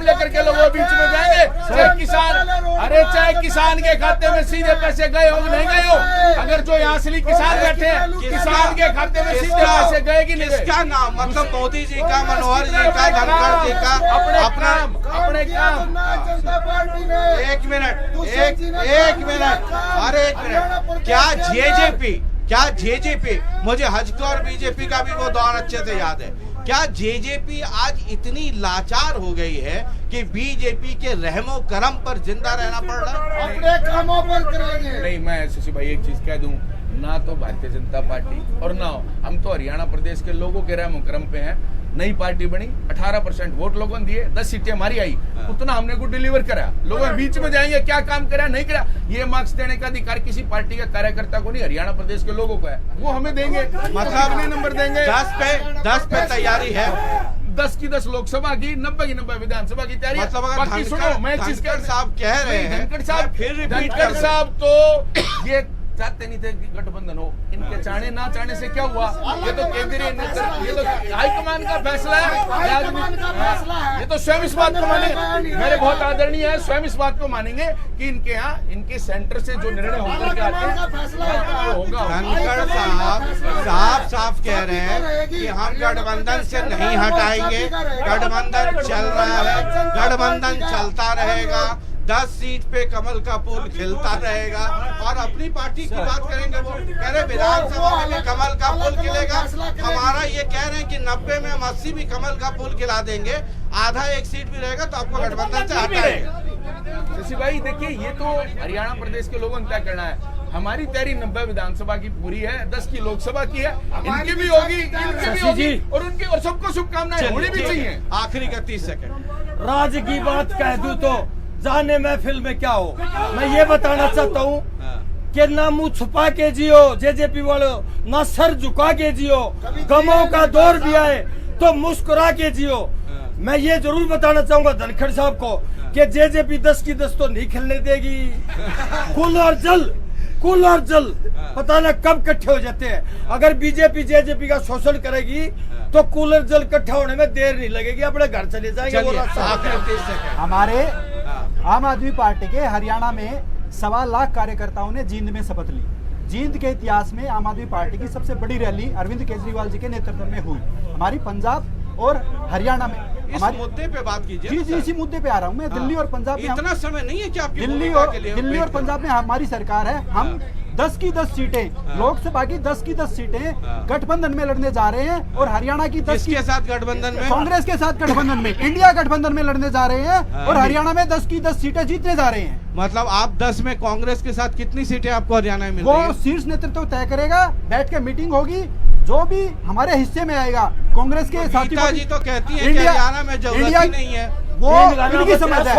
Speaker 8: लेकर के लोगों के बीच में जाएंगे। चाहे किसान, अरे चाहे किसान के खाते में सीधे पैसे गए हो नहीं गए हो, अगर जो यहाँ असली किसान बैठे हैं किसान के खाते में सीधे पैसे गए कि नहीं,
Speaker 5: इसका नाम मतलब मोदी जी का, मनोहर जी का, धनखड़ जी का, अपने काम। एक मिनट, अरे एक मिनट, क्या जेजेपी मुझे हजको और बीजेपी का भी वो दौर अच्छे से याद है। क्या जेजेपी आज इतनी लाचार हो गई है कि बीजेपी के रहमो करम पर जिंदा रहना पड़ रहा है?
Speaker 10: अपने कामों पर करेंगे।
Speaker 8: नहीं, मैं शशि भाई एक चीज कह दूं, ना तो भारतीय जनता पार्टी और ना हम तो हरियाणा प्रदेश के लोगों के रहमो करम पे हैं। नई पार्टी बनी, 18% वोट लोगों ने दिए, 10 सीटें हमारी आई, उतना हमने को डिलीवर करा। लोगों के बीच में जाएंगे, क्या काम करा नहीं करा, ये मार्क्स देने का अधिकार किसी पार्टी का कार्यकर्ता को नहीं, हरियाणा प्रदेश के लोगों को है। वो हमें देंगे, मतलब नंबर देंगे।
Speaker 5: 10 पे तैयारी है,
Speaker 8: 10 की 10 लोकसभा की, 90 की 90 विधानसभा की तैयारी।
Speaker 5: मतलब
Speaker 8: बाकी सुनो, मैं
Speaker 5: धनखड़ साहब कह रहे हैं,
Speaker 8: धनखड़ साहब तो ये चाहते नहीं थे कि गठबंधन हो। इनके चाहने ना चाहने से क्या हुआ, ये तो केंद्रीय नेतृत्व, ये तो हाईकमान का फैसला है। ये तो स्वयं इस बात को मानेंगे, मेरे बहुत आदरणीय है, स्वयं इस बात को मानेंगे कि इनके यहाँ इनके सेंटर से जो निर्णय होकर के आते हैं होगा।
Speaker 5: धनखड़ साहब साफ कह रहे हैं कि हम गठबंधन से नहीं हटाएंगे, गठबंधन चल रहा है, गठबंधन चलता रहेगा, 10 सीट पे कमल का फूल खिलता रहेगा। और अपनी पार्टी की बात करेंगे, वो कह रहे विधानसभा में भी कमल का फूल खिलेगा। हमारा ये कह रहे हैं कि 90 में हम 80 भी कमल का फूल खिला देंगे, आधा एक सीट भी रहेगा तो आपको गठबंधन से हटाएगा।
Speaker 8: शशि भाई देखिए, ये तो हरियाणा प्रदेश के लोगों ने तय करना है। हमारी तैयारी 90 विधानसभा की पूरी है, 10 की लोकसभा की है, इनकी भी होगी, इनकी भी होगी, और उनकी और सबको शुभकामनाएं होनी भी चाहिए।
Speaker 5: आखिरी का 30 सेकंड।
Speaker 10: राज की बात कह दूं तो जाने महफिल में क्या हो। मैं ये बताना चाहता हूँ कि ना मुंह छुपा के जियो जेजेपी वालों, ना सर झुका के जियो, गमों का दौर भी आए तो मुस्कुरा के जियो। मैं ये जरूर बताना चाहूंगा धनखड़ साहब को कि जेजेपी 10 की 10 तो नहीं खेलने देगी। कुल और जल पता न कब इकट्ठे हो जाते हैं। अगर बीजेपी जेजेपी का शोषण करेगी तो कूलर जल इकट्ठा होने में देर नहीं लगेगी, अपने घर चले जाएंगे।
Speaker 9: हमारे आम आदमी पार्टी के हरियाणा में 1.25 लाख कार्यकर्ताओं ने जींद में शपथ ली। जींद के इतिहास में आम आदमी पार्टी की सबसे बड़ी रैली अरविंद केजरीवाल जी के नेतृत्व में हुई। हमारी पंजाब और हरियाणा में
Speaker 5: इस मुद्दे पे बात कीजिए।
Speaker 9: जी इसी मुद्दे पे आ रहा हूँ मैं। दिल्ली और पंजाब में
Speaker 5: इतना समय नहीं है कि आपकी
Speaker 9: दिल्ली और पंजाब में हमारी सरकार है। हम 10 की 10 सीटें लोकसभा की 10 की 10 सीटें गठबंधन में लड़ने जा रहे हैं और हरियाणा की 10
Speaker 5: के साथ गठबंधन में,
Speaker 9: कांग्रेस के साथ गठबंधन में, इंडिया गठबंधन में लड़ने जा रहे हैं और हरियाणा में 10 की 10 सीटें जीतने जा रहे हैं।
Speaker 5: मतलब आप 10 में कांग्रेस के साथ कितनी सीटें आपको हरियाणा में मिल
Speaker 9: वो
Speaker 5: रही है?
Speaker 9: शीर्ष नेतृत्व तय करेगा, बैठ के मीटिंग होगी, जो भी हमारे हिस्से में आएगा कांग्रेस के साथी।
Speaker 5: गीता जी तो कहती है कि हरियाणा में जरूरत ही नहीं है।
Speaker 9: वो इनकी समझ है,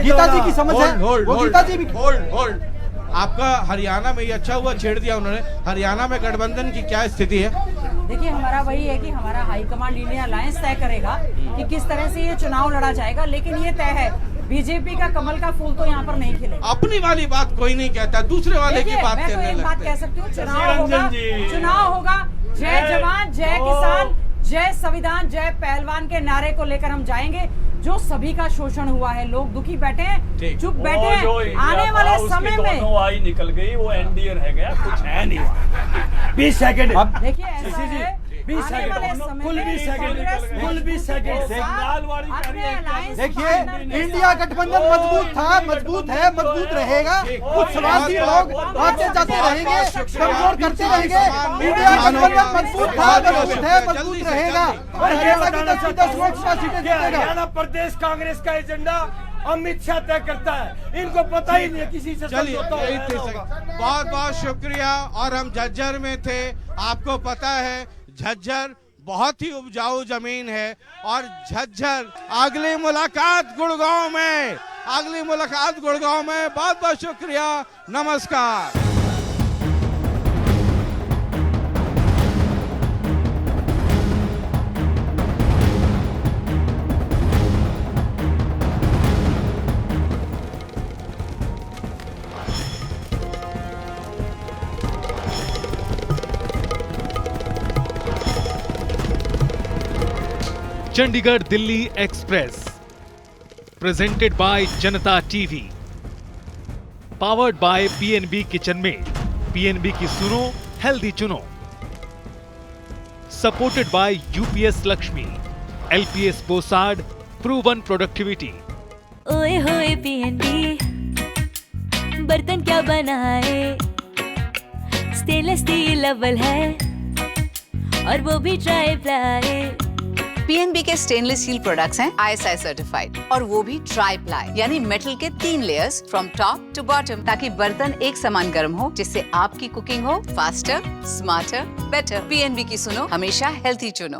Speaker 9: गीता जी की समझ है, वो गीता जी भी।
Speaker 5: होल्ड आपका हरियाणा में ये अच्छा हुआ छेड़ दिया उन्होंने। हरियाणा में गठबंधन की क्या स्थिति है?
Speaker 7: देखिए हमारा वही है कि हमारा हाईकमांड इंडिया अलायंस तय करेगा कि किस तरह से ये चुनाव लड़ा जाएगा, लेकिन ये तय है बीजेपी का कमल का फूल तो यहाँ पर नहीं खिलेगा।
Speaker 5: अपनी वाली बात कोई नहीं कहता, दूसरे वाले की बात
Speaker 7: मैं तो
Speaker 5: करने
Speaker 7: एक बात
Speaker 5: लगते
Speaker 7: कह
Speaker 5: हैं।
Speaker 7: सकती हूँ, चुनाव होगा, जय जवान जय किसान जय संविधान जय पहलवान के नारे को लेकर हम जाएंगे। जो सभी का शोषण हुआ है, लोग दुखी बैठे हैं, चुप बैठे हैं। आने वाले समय में
Speaker 6: आई निकल गई, वो एनडीए रह गया, कुछ है नहीं।
Speaker 10: 20 सेकंड
Speaker 7: देखिए ऐसा है,
Speaker 10: 20 सेकंड कुल 20 सेकंड
Speaker 9: देखिए इंडिया गठबंधन मजबूत था, मजबूत है, मजबूत रहेगा। कुछ स्वार्थी लोग आते जाते रहेंगे, कमजोर करते रहेंगे। इंडिया गठबंधन मजबूत था, मजबूत है, मजबूत रहेगा और हरियाणा की 10 लोकसभा सीटें जीतेगा।
Speaker 10: हरियाणा प्रदेश कांग्रेस का एजेंडा अमित शाह तय करता है, इनको पता ही नहीं है किसी से।
Speaker 5: चलिए बहुत बहुत शुक्रिया। और हम झज्जर में थे, आपको पता है झज्जर बहुत ही उपजाऊ जमीन है और झज्जर। अगली मुलाकात गुड़गांव में, अगली मुलाकात गुड़गांव में। बहुत बहुत शुक्रिया, नमस्कार।
Speaker 1: Chandigarh Delhi express presented by Janata TV, powered by PNB kitchen में। पीएनबी की सुनो, हेल्दी चुनो। Supported by UPS Lakshmi, LPS Bossard, proven productivity.
Speaker 2: ओए होए पीएनबी, बर्तन क्या बनाए, स्टेनलेस स्टील अव्वल है और वो भी ट्राई प्लाई।
Speaker 3: पीएनबी के स्टेनलेस स्टील प्रोडक्ट्स हैं ISI सर्टिफाइड और वो भी ट्राई प्लाई यानी मेटल के 3 layers from top to bottom, ताकि बर्तन एक समान गर्म हो, जिससे आपकी कुकिंग हो फास्टर, स्मार्टर, बेटर। पीएनबी की सुनो, हमेशा हेल्थी चुनो।